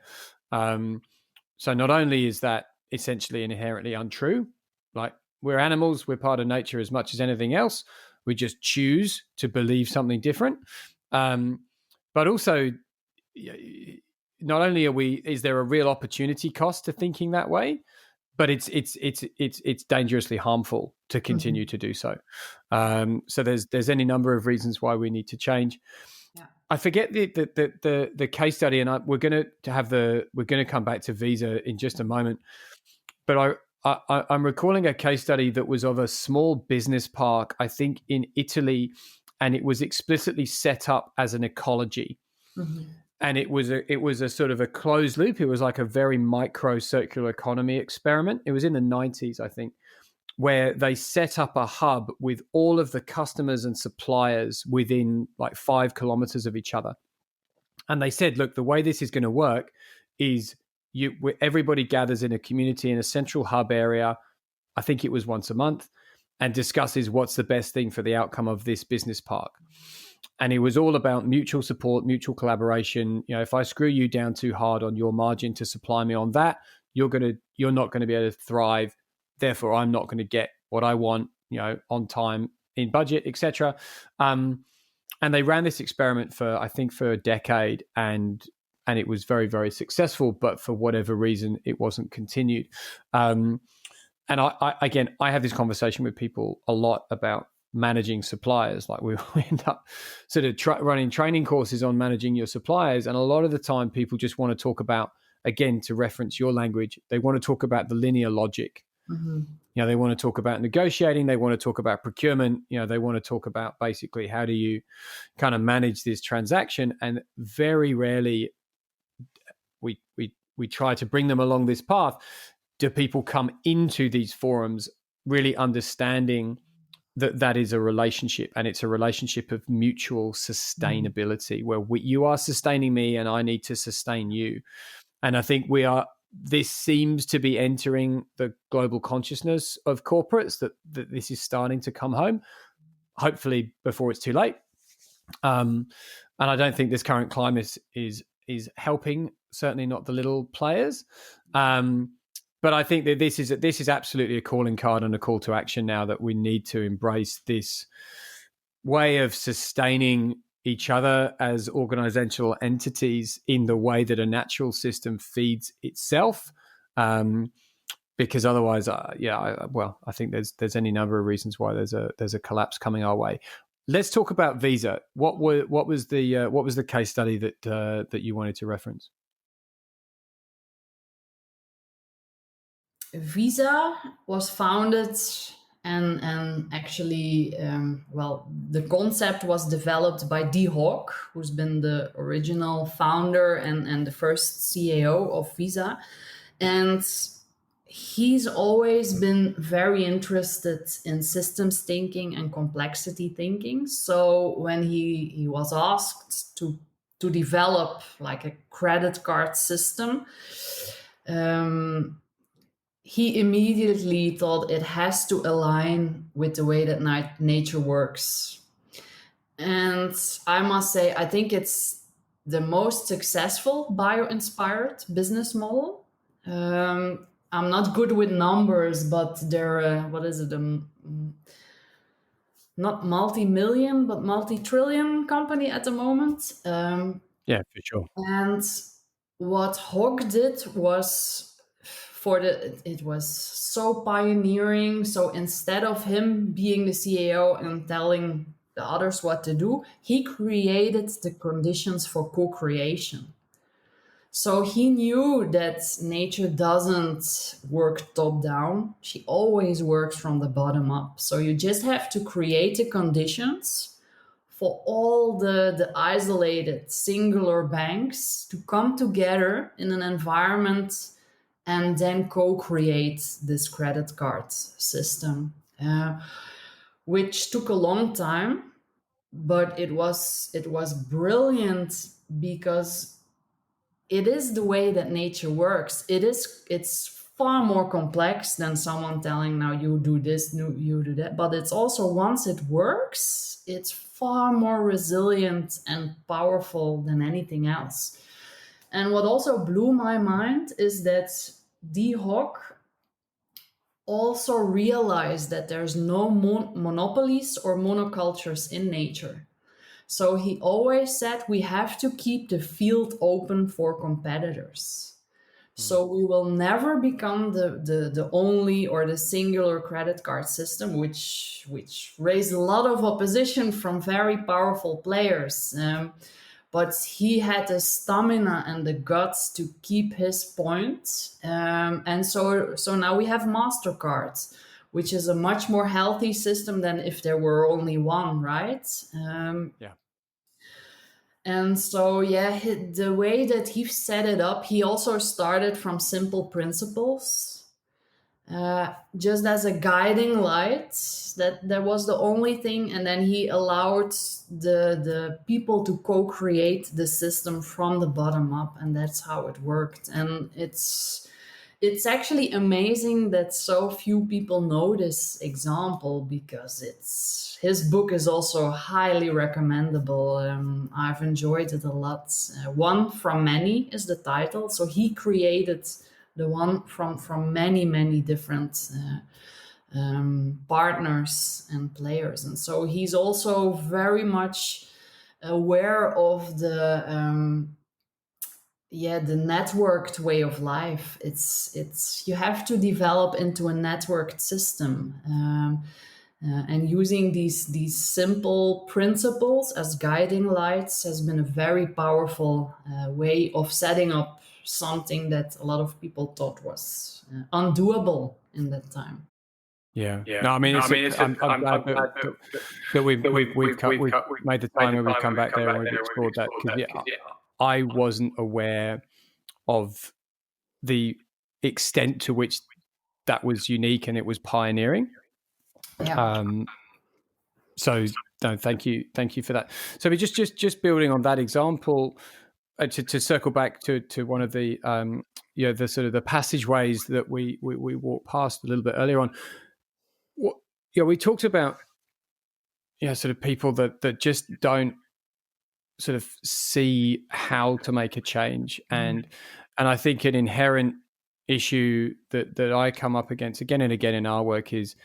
[SPEAKER 1] So not only is that essentially inherently untrue, like we're animals, we're part of nature as much as anything else. We just choose to believe something different. But also, not only is there a real opportunity cost to thinking that way, but it's dangerously harmful to continue to do so. So there's any number of reasons why we need to change. Yeah. I forget the case study, and we're going to come back to Visa in just a moment. But I'm recalling a case study that was of a small business park, I think in Italy, and it was explicitly set up as an ecology. Mm-hmm. And it was a sort of a closed loop. It was like a very micro circular economy experiment. It was in the 90s, I think, where they set up a hub with all of the customers and suppliers within like 5 kilometers of each other. And they said, look, the way this is going to work is everybody gathers in a community in a central hub area. I think it was once a month, and discusses what's the best thing for the outcome of this business park. And it was all about mutual support, mutual collaboration. You know, if I screw you down too hard on your margin to supply me on that, you're not going to be able to thrive. Therefore, I'm not going to get what I want, you know, on time, in budget, etc. And they ran this experiment for a decade, and it was very, very successful. But for whatever reason, it wasn't continued. And I have this conversation with people a lot about managing suppliers. Like we end up sort of running training courses on managing your suppliers, and a lot of the time people just want to talk about, again, to reference your language, they want to talk about the linear logic. Mm-hmm. You know, they want to talk about negotiating, they want to talk about procurement, you know, they want to talk about basically how do you kind of manage this transaction. And very rarely we try to bring them along this path. Do people come into these forums really understanding that is a relationship, and it's a relationship of mutual sustainability, where you are sustaining me and I need to sustain you. And I think this seems to be entering the global consciousness of corporates, that this is starting to come home, hopefully before it's too late. And I don't think this current climate is helping, certainly not the little players. But I think that this is absolutely a calling card and a call to action now, that we need to embrace this way of sustaining each other as organizational entities in the way that a natural system feeds itself. Because otherwise, I think there's any number of reasons why there's a collapse coming our way. Let's talk about Visa. What was the case study that you wanted to reference?
[SPEAKER 2] Visa was founded and actually, the concept was developed by Dee Hock, who's been the original founder and the first CEO of Visa. And he's always been very interested in systems thinking and complexity thinking. So when he was asked to develop like a credit card system, he immediately thought it has to align with the way that nature works. And I must say, I think it's the most successful bio-inspired business model. I'm not good with numbers, but they're, what is it? Not multi-million, but multi-trillion company at the moment.
[SPEAKER 1] Yeah, for sure.
[SPEAKER 2] And what Hogg did was it was so pioneering. So instead of him being the CEO and telling the others what to do, he created the conditions for co-creation. So he knew that nature doesn't work top down. She always works from the bottom up. So you just have to create the conditions for all the isolated singular banks to come together in an environment and then co-create this credit card system, which took a long time, but it was brilliant because it is the way that nature works. It's far more complex than someone telling, now you do this, you do that. But it's also, once it works, it's far more resilient and powerful than anything else. And what also blew my mind is that Dee Hock also realized that there's no monopolies or monocultures in nature. So he always said we have to keep the field open for competitors. So we will never become the only or the singular credit card system, which raised a lot of opposition from very powerful players. But he had the stamina and the guts to keep his point. And so now we have MasterCard, which is a much more healthy system than if there were only one, right?
[SPEAKER 1] Yeah.
[SPEAKER 2] And so, the way that he set it up, he also started from simple principles. Just as a guiding light, that was the only thing, and then he allowed the people to co-create the system from the bottom up, and that's how it worked. And it's actually amazing that so few people know this example, because his book is also highly recommendable. I've enjoyed it a lot. One from Many is the title, so he created the one from many different partners and players. And so he's also very much aware of the networked way of life. It's you have to develop into a networked system, and using these simple principles as guiding lights has been a very powerful way of setting up something that a lot of people thought was undoable in that time.
[SPEAKER 1] Yeah. No, I mean, I'm glad that we've made the time where we've come back there and we've explored that, because I wasn't aware of the extent to which that was unique and it was pioneering.
[SPEAKER 2] Yeah.
[SPEAKER 1] So no, thank you for that. So we just building on that example, to circle back to one of the the sort of the passageways that we walked past a little bit earlier on. We talked about sort of people that just don't sort of see how to make a change, and I think an inherent issue that I come up against again and again in our work is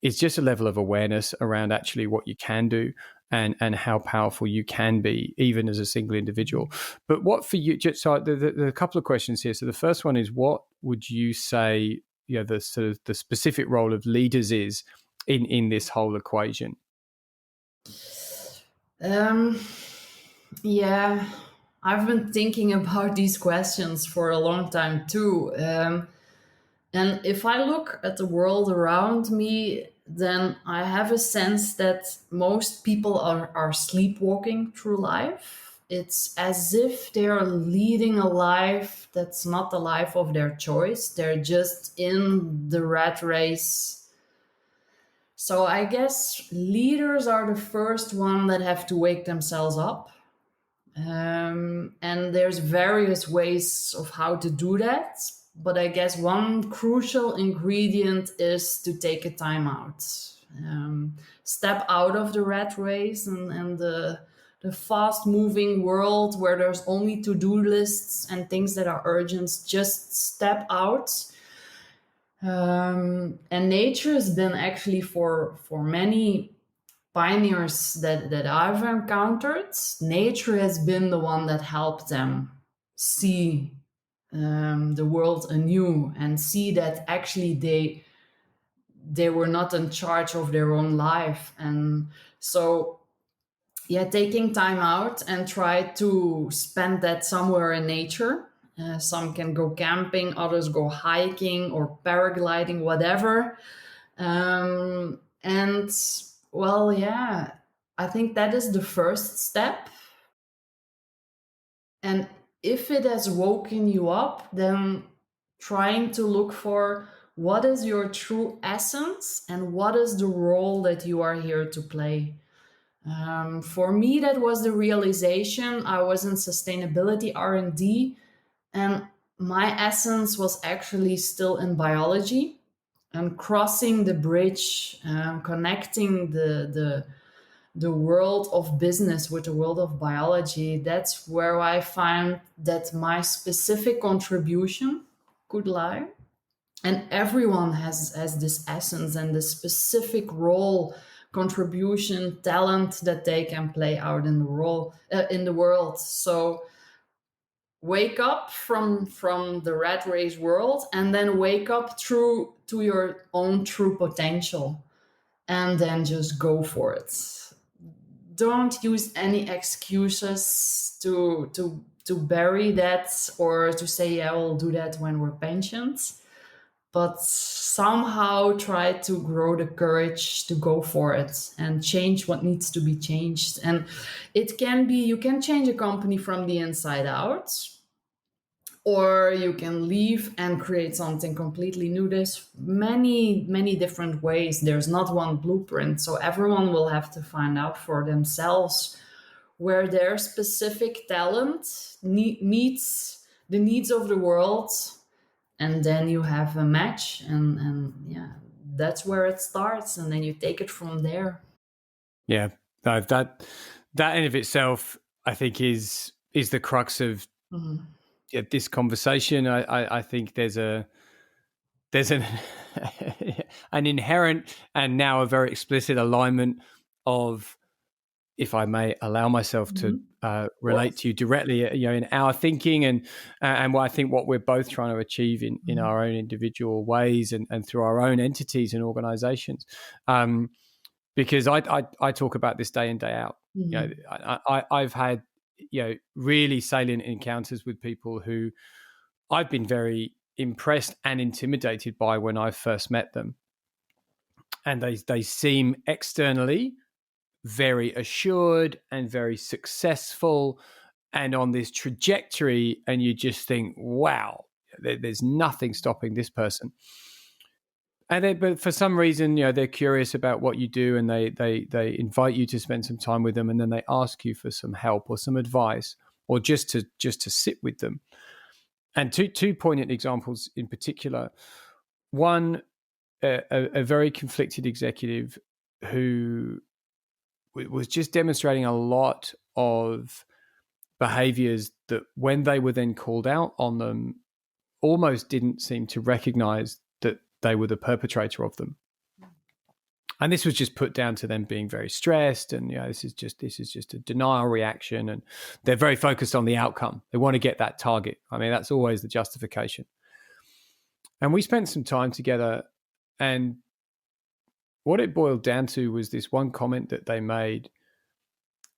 [SPEAKER 1] is just a level of awareness around actually what you can do and how powerful you can be, even as a single individual. But what for you? Just so there are a couple of questions here. So the first one is, what would you say, the sort of the specific role of leaders is in this whole equation?
[SPEAKER 2] Yeah, I've been thinking about these questions for a long time too. And if I look at the world around me, then I have a sense that most people are sleepwalking through life. It's as if they're leading a life that's not the life of their choice. They're just in the rat race. So I guess leaders are the first one that have to wake themselves up. And there's various ways of how to do that. But I guess one crucial ingredient is to take a time out. Step out of the rat race and the fast moving world where there's only to-do lists and things that are urgent. Just step out. And nature has been actually for many pioneers that I've encountered, nature has been the one that helped them see the world anew and see that actually they were not in charge of their own life. And so yeah, taking time out and try to spend that somewhere in nature. Some can go camping, others go hiking or paragliding, whatever. And well, yeah, I think that is the first step. And if it has woken you up, then trying to look for what is your true essence and what is the role that you are here to play. For me, that was the realization. I was in sustainability R&D, and my essence was actually still in biology and crossing the bridge, connecting the world of business with the world of biology. That's where I find that my specific contribution could lie. And everyone has this essence and this specific role, contribution, talent that they can play out in the role in the world. So wake up from the rat race world and then wake up through to your own true potential and then just go for it. Don't use any excuses to bury that or to say, yeah, we'll do that when we're pensioned, but somehow try to grow the courage to go for it and change what needs to be changed. And it can be, you can change a company from the inside out, or you can leave and create something completely new. There's many different ways. There's not one blueprint, so everyone will have to find out for themselves where their specific talent meets the needs of the world, and then you have a match, and yeah, that's where it starts, and then you take it from there.
[SPEAKER 1] Yeah, that in of itself, I think, is the crux of this conversation. I think there's an an inherent and now a very explicit alignment of, if I may allow myself to relate to you directly, in our thinking and what I think what we're both trying to achieve in our own individual ways and through our own entities and organizations. Because I talk about this day in, day out. I've had really salient encounters with people who I've been very impressed and intimidated by when I first met them, and they seem externally very assured and very successful and on this trajectory, and you just think, wow, there's nothing stopping this person. And but for some reason, they're curious about what you do, and they invite you to spend some time with them, and then they ask you for some help or some advice, or just to sit with them. And two poignant examples in particular. One, a very conflicted executive who was just demonstrating a lot of behaviors that, when they were then called out on them, almost didn't seem to recognize that they were the perpetrator of them. And this was just put down to them being very stressed, and this is just a denial reaction, and they're very focused on the outcome. They want to get that target. I mean, that's always the justification. And we spent some time together, and what it boiled down to was this one comment that they made,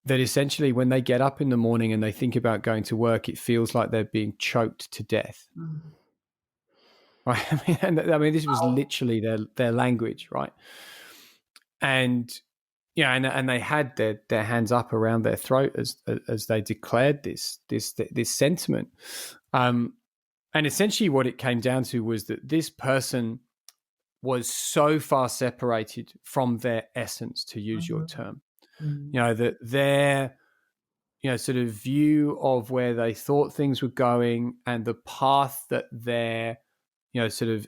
[SPEAKER 1] that essentially when they get up in the morning and they think about going to work, it feels like they're being choked to death. Right? I mean, this was literally their language, right? And and they had their hands up around their throat as they declared this sentiment. And essentially, what it came down to was that this person was so far separated from their essence, to use your term. That their sort of view of where they thought things were going and the path that their sort of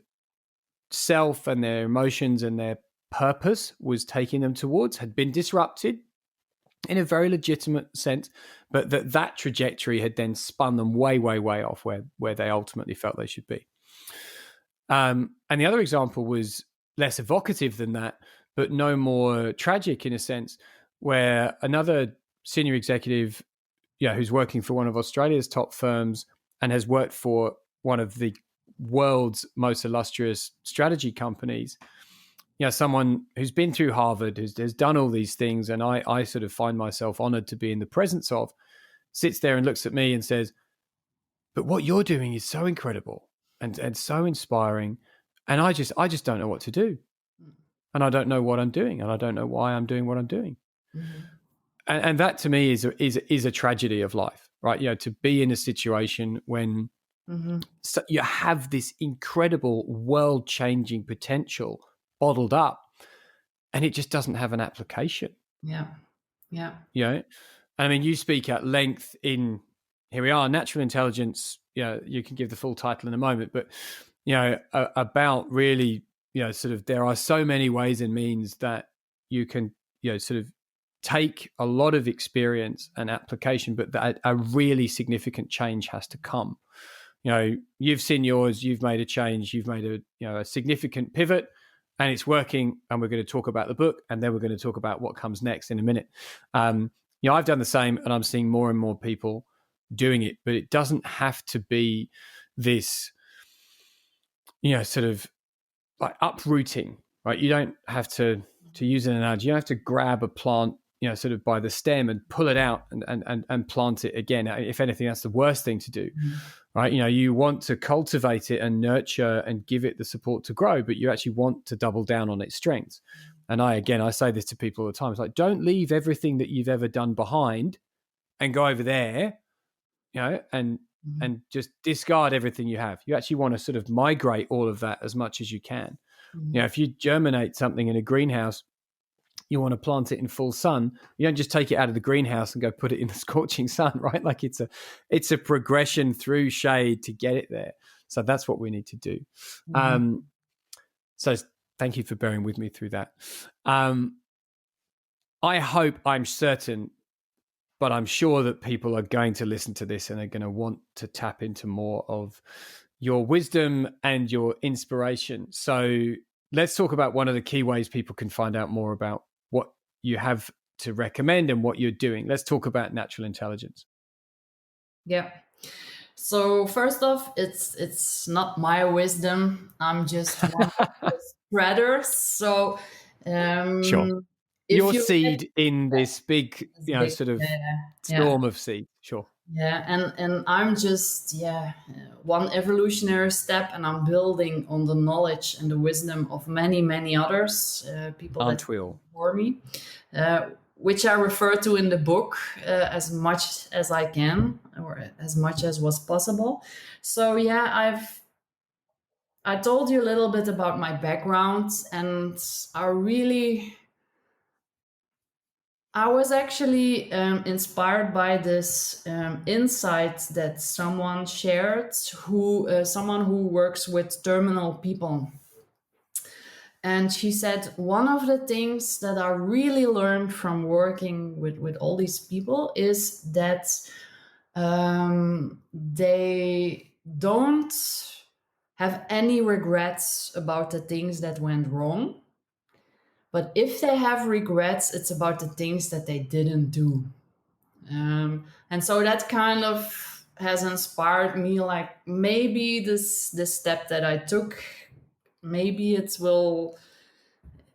[SPEAKER 1] self and their emotions and their purpose was taking them towards had been disrupted in a very legitimate sense, but that trajectory had then spun them way off where they ultimately felt they should be. And the other example was less evocative than that, but no more tragic in a sense, where another senior executive, who's working for one of Australia's top firms and has worked for one of the world's most illustrious strategy companies, someone who's been through Harvard, has done all these things, and I sort of find myself honored to be in the presence of, sits there and looks at me and says, but what you're doing is so incredible and so inspiring, and I just don't know what to do. And I don't know what I'm doing, and I don't know why I'm doing what I'm doing. And that to me is a tragedy of life, right? To be in a situation when so you have this incredible world-changing potential bottled up, and it just doesn't have an application.
[SPEAKER 2] Yeah.
[SPEAKER 1] I mean, you speak at length in, here we are, Natural Intelligence. You can give the full title in a moment, but about really, sort of, there are so many ways and means that you can, sort of take a lot of experience and application, but that a really significant change has to come. You've seen yours, you've made a change, you've made a significant pivot, and it's working. And we're going to talk about the book, and then we're going to talk about what comes next in a minute. I've done the same, and I'm seeing more and more people doing it, but it doesn't have to be this, sort of like uprooting, right? You don't have to use an analogy, you don't have to grab a plant, sort of by the stem and pull it out and plant it again. If anything, that's the worst thing to do, right? You want to cultivate it and nurture and give it the support to grow, but you actually want to double down on its strengths. And I say this to people all the time. It's like, don't leave everything that you've ever done behind and go over there, and just discard everything you have. You actually want to sort of migrate all of that as much as you can. If you germinate something in a greenhouse, you want to plant it in full sun. You don't just take it out of the greenhouse and go put it in the scorching sun, right? Like it's a progression through shade to get it there. So that's what we need to do. So thank you for bearing with me through that. I'm certain, but I'm sure that people are going to listen to this and are going to want to tap into more of your wisdom and your inspiration. So let's talk about one of the key ways people can find out more about what you have to recommend and what you're doing. Let's talk about Natural Intelligence.
[SPEAKER 2] Yeah. So first off, it's not my wisdom. I'm just one of the spreaders. So
[SPEAKER 1] Sure. Your seed in this big, sort of storm of seed. Sure.
[SPEAKER 2] Yeah, and I'm just one evolutionary step, and I'm building on the knowledge and the wisdom of many others, people
[SPEAKER 1] Aren't we all?
[SPEAKER 2] before me, which I refer to in the book as much as I can, or as much as was possible. So I told you a little bit about my background, and I was actually inspired by this insight that someone shared, someone who works with terminal people. And she said, one of the things that I really learned from working with all these people is that they don't have any regrets about the things that went wrong, But if they have regrets, it's about the things that they didn't do. And so that kind of has inspired me, like maybe this step that I took, maybe it will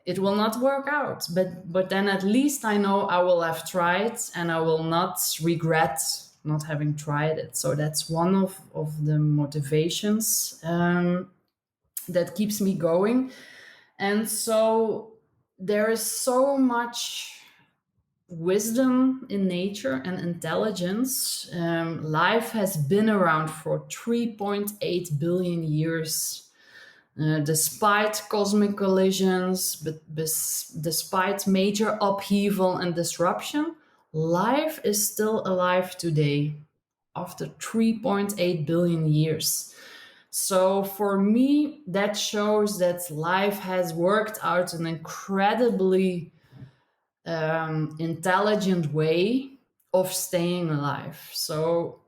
[SPEAKER 2] not work out, but then at least I know I will have tried and I will not regret not having tried it. So that's one of the motivations that keeps me going. And so there is so much wisdom in nature and intelligence. Life has been around for 3.8 billion years. Despite cosmic collisions, despite major upheaval and disruption, life is still alive today after 3.8 billion years. So for me, that shows that life has worked out an incredibly intelligent way of staying alive. So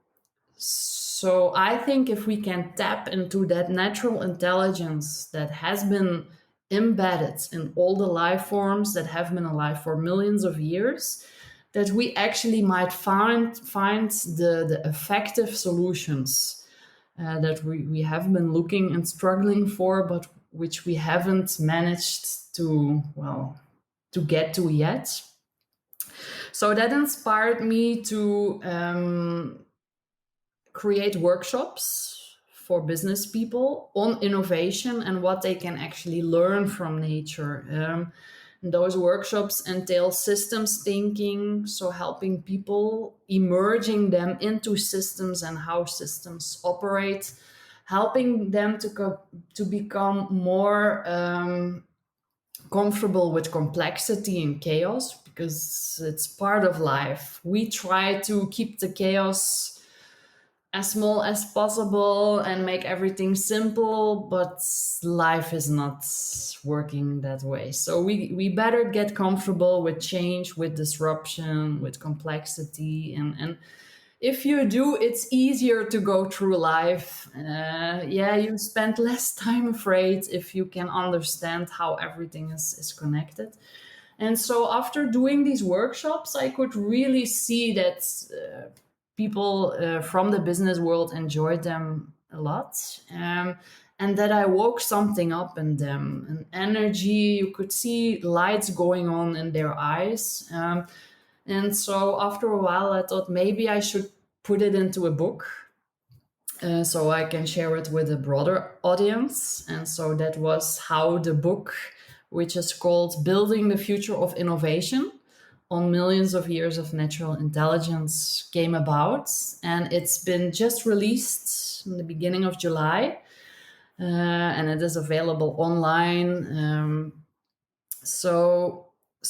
[SPEAKER 2] I think if we can tap into that natural intelligence that has been embedded in all the life forms that have been alive for millions of years, that we actually might find the effective solutions that we have been looking and struggling for, but which we haven't managed to get to yet. So that inspired me to create workshops for business people on innovation and what they can actually learn from nature. Those workshops entail systems thinking, so helping people, emerging them into systems and how systems operate, helping them to become more comfortable with complexity and chaos, because it's part of life. We try to keep the chaos as small as possible and make everything simple, but life is not working that way. So we better get comfortable with change, with disruption, with complexity. And if you do, it's easier to go through life. You spend less time afraid if you can understand how everything is connected. And so after doing these workshops, I could really see that people from the business world enjoyed them a lot. And that I woke something up in them, an energy. You could see lights going on in their eyes. And so after a while, I thought maybe I should put it into a book so I can share it with a broader audience. And so that was how the book, which is called Building the Future of Innovation on Millions of Years of Natural Intelligence, came about. And it's been just released in the beginning of July. And it is available online. So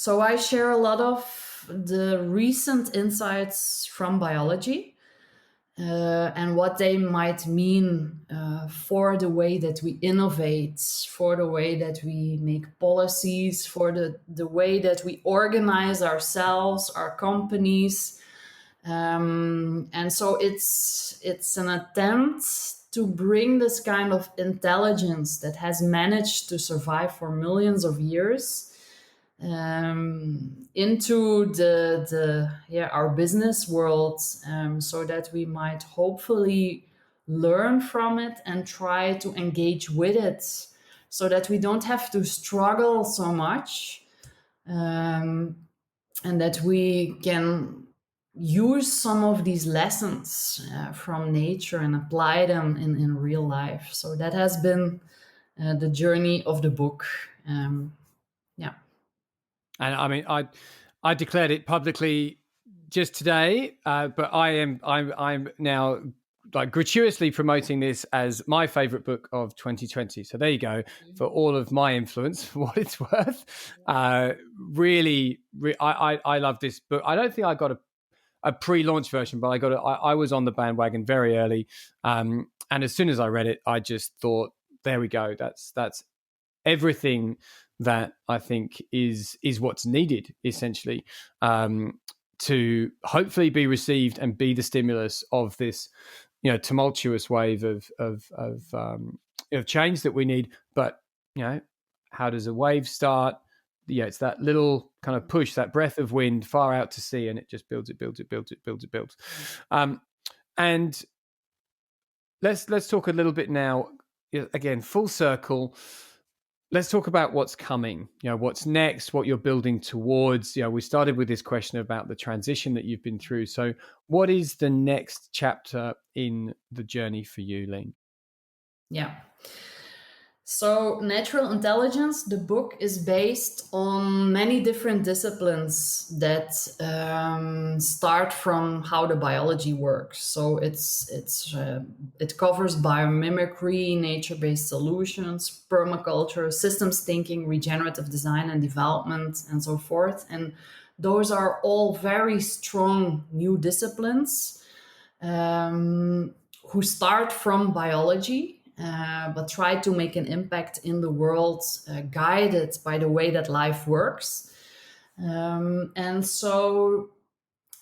[SPEAKER 2] I share a lot of the recent insights from biology and what they might mean for the way that we innovate, for the way that we make policies, for the way that we organize ourselves, our companies. And so it's an attempt to bring this kind of intelligence that has managed to survive for millions of years into our business world, so that we might hopefully learn from it and try to engage with it, so that we don't have to struggle so much, and that we can use some of these lessons from nature and apply them in real life. So that has been the journey of the book. Yeah.
[SPEAKER 1] And I mean, I declared it publicly just today, but I'm now like gratuitously promoting this as my favorite book of 2020. So there you go, for all of my influence, for what it's worth. Really, I love this book. I don't think I got a pre-launch version, but I was on the bandwagon very early. And as soon as I read it, I just thought, there we go. That's everything that I think is what's needed, essentially, to hopefully be received and be the stimulus of this, tumultuous wave of change that we need. But how does a wave start? it's that little kind of push, that breath of wind far out to sea, and it just builds it, builds it, builds it, builds it, builds. And let's talk a little bit now. Again, full circle. Let's talk about what's coming. What's next, what you're building towards. We started with this question about the transition that you've been through. So what is the next chapter in the journey for you, Leen?
[SPEAKER 2] Yeah. So, Natural Intelligence, the book is based on many different disciplines that start from how the biology works. So, it covers biomimicry, nature-based solutions, permaculture, systems thinking, regenerative design and development, and so forth. And those are all very strong new disciplines who start from biology. But try to make an impact in the world, guided by the way that life works. And so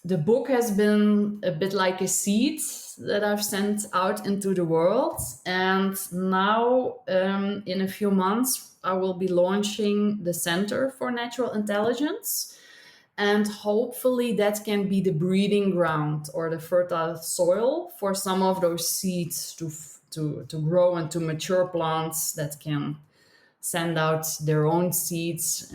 [SPEAKER 2] the book has been a bit like a seed that I've sent out into the world. And now, in a few months, I will be launching the Center for Natural Intelligence. And hopefully that can be the breeding ground or the fertile soil for some of those seeds to grow into mature plants that can send out their own seeds.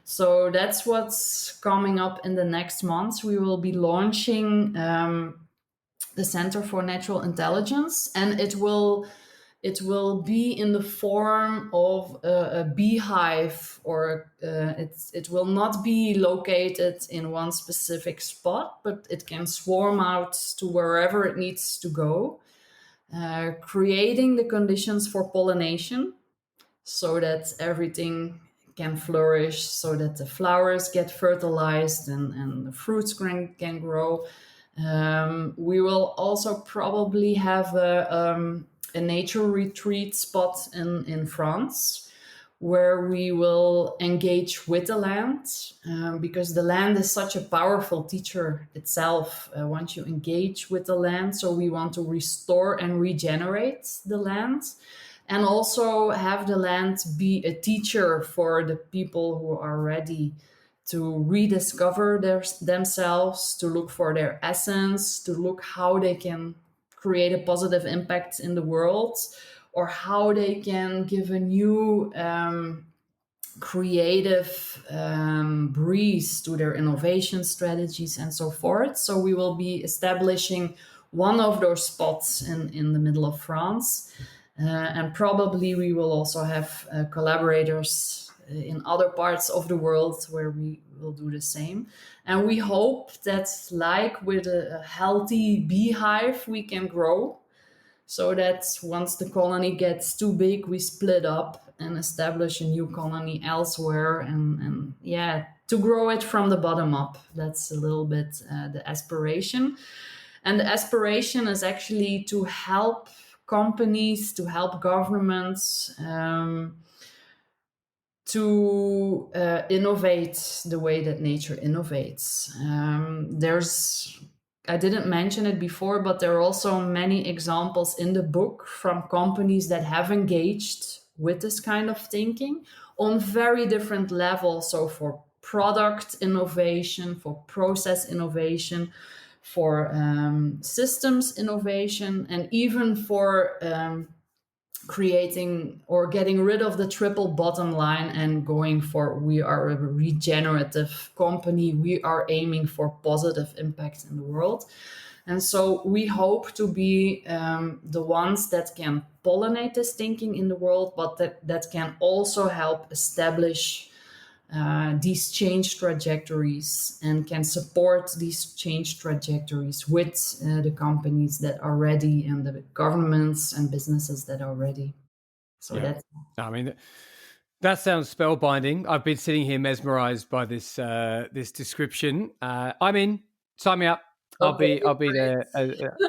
[SPEAKER 2] So that's what's coming up in the next months. We will be launching the Center for Natural Intelligence, and it will be in the form of a beehive, or it will not be located in one specific spot, but it can swarm out to wherever it needs to go. Creating the conditions for pollination so that everything can flourish, so that the flowers get fertilized and the fruits can grow. We will also probably have a nature retreat spot in France where we will engage with the land, because the land is such a powerful teacher itself once you engage with the land. So we want to restore and regenerate the land, and also have the land be a teacher for the people who are ready to rediscover themselves, to look for their essence, to look how they can create a positive impact in the world, or how they can give a new creative breeze to their innovation strategies and so forth. So we will be establishing one of those spots in the middle of France. And probably we will also have collaborators in other parts of the world where we will do the same. And we hope that, like with a healthy beehive, we can grow, so that once the colony gets too big, we split up and establish a new colony elsewhere, and to grow it from the bottom up. That's a little bit the aspiration. And the aspiration is actually to help companies, to help governments to innovate the way that nature innovates. I didn't mention it before, but there are also many examples in the book from companies that have engaged with this kind of thinking on very different levels. So for product innovation, for process innovation, for systems innovation, and even for creating or getting rid of the triple bottom line and going for, we are a regenerative company, we are aiming for positive impact in the world. And so we hope to be the ones that can pollinate this thinking in the world, but that can also help establish these change trajectories and can support these change trajectories with the companies that are ready and the governments and businesses that are ready. So that's...
[SPEAKER 1] I mean, that sounds spellbinding. I've been sitting here mesmerized by this this description. I'm in. Sign me up. I'll be there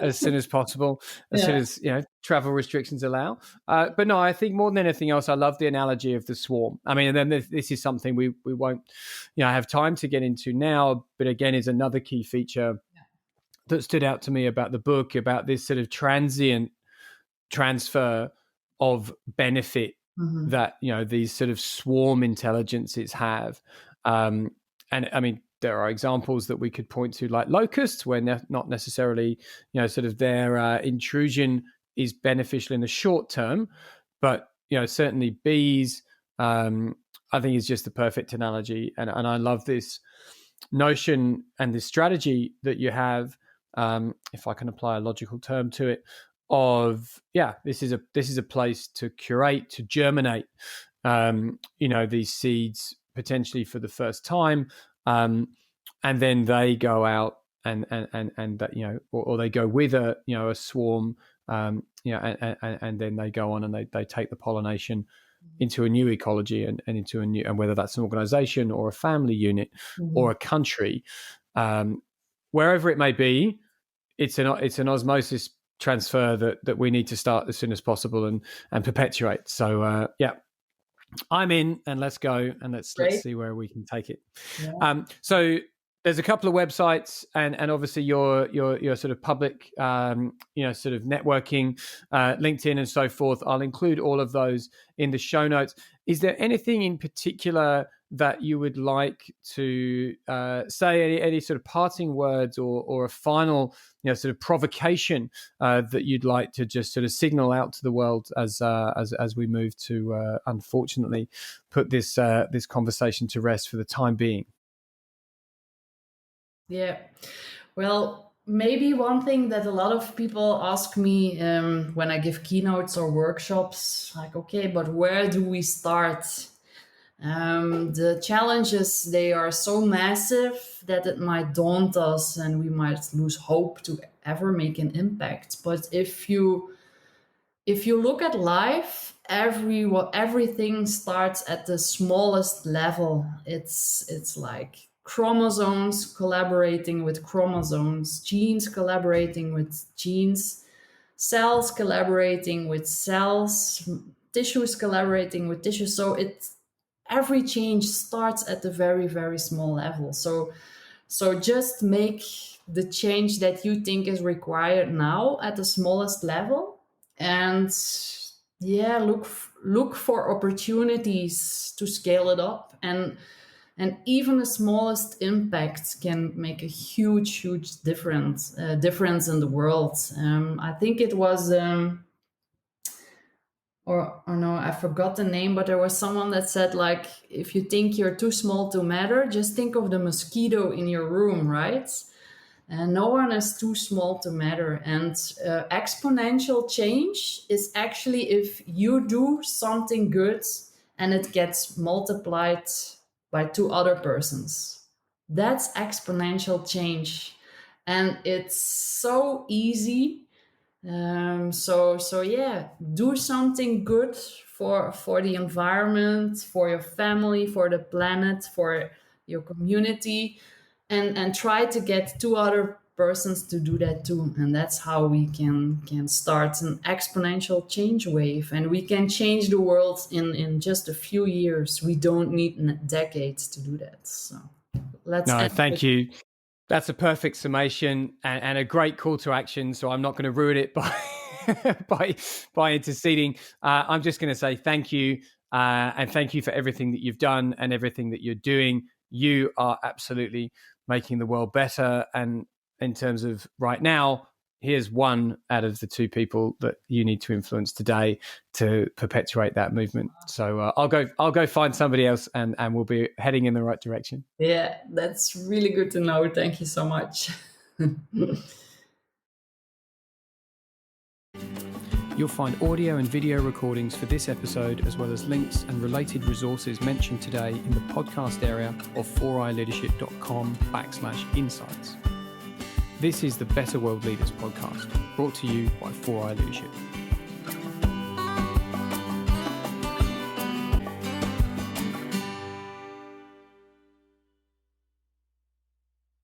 [SPEAKER 1] as soon as possible, as soon as travel restrictions allow. But no, I think more than anything else, I love the analogy of the swarm. I mean, and then this is something we won't have time to get into now, but again, is another key feature that stood out to me about the book, about this sort of transient transfer of benefit that, you know, these sort of swarm intelligences have. And I mean, there are examples that we could point to, like locusts, where not necessarily, you know, sort of their intrusion is beneficial in the short term, but, you know, certainly bees, I think is just the perfect analogy. And I love this notion and this strategy that you have, if I can apply a logical term to it, of, yeah, this is a place to curate, to germinate, you know, these seeds potentially for the first time, and then they go out and that, you know, or they go with a, you know, a swarm, you know, and then they go on and they take the pollination into a new ecology and into a new, and whether that's an organization or a family unit or a country, wherever it may be, it's an osmosis transfer that we need to start as soon as possible and perpetuate. So yeah, I'm in, and let's go, and let's see where we can take it. Yeah. So there's a couple of websites, and obviously your sort of public, you know, sort of networking, LinkedIn and so forth. I'll include all of those in the show notes. Is there anything in particular that you would like to say, any sort of parting words or a final, you know, sort of provocation that you'd like to just sort of signal out to the world as we move to unfortunately put this conversation to rest for the time being?
[SPEAKER 2] Yeah, well, maybe one thing that a lot of people ask me when I give keynotes or workshops, like, okay, but where do we start? The challenges, they are so massive that it might daunt us and we might lose hope to ever make an impact. But if you look at life, everything starts at the smallest level. It's like chromosomes collaborating with chromosomes, genes collaborating with genes, cells collaborating with cells, tissues collaborating with tissues. So every change starts at the very, very small level. So just make the change that you think is required now at the smallest level, and yeah, look for opportunities to scale it up, and even the smallest impact can make a huge difference in the world. I think it was or no, I forgot the name, but there was someone that said, like, if you think you're too small to matter, just think of the mosquito in your room, right? And no one is too small to matter. And exponential change is actually if you do something good and it gets multiplied by 2 other persons. That's exponential change. And it's so easy. So yeah, do something good for the environment, for your family, for the planet, for your community, and try to get 2 other persons to do that too. And that's how we can start an exponential change wave, and we can change the world in just a few years. We don't need decades to do that. So
[SPEAKER 1] thank you. That's a perfect summation and a great call to action. So I'm not going to ruin it by interceding. I'm just going to say thank you, and thank you for everything that you've done and everything that you're doing. You are absolutely making the world better. And in terms of right now, here's one out of the 2 people that you need to influence today to perpetuate that movement. So I'll go find somebody else, and we'll be heading in the right direction.
[SPEAKER 2] Yeah, that's really good to know. Thank you so much.
[SPEAKER 1] You'll find audio and video recordings for this episode, as well as links and related resources mentioned today in the podcast area of 4iLeadership.com/insights. This is the Better World Leaders podcast, brought to you by 4i Leadership.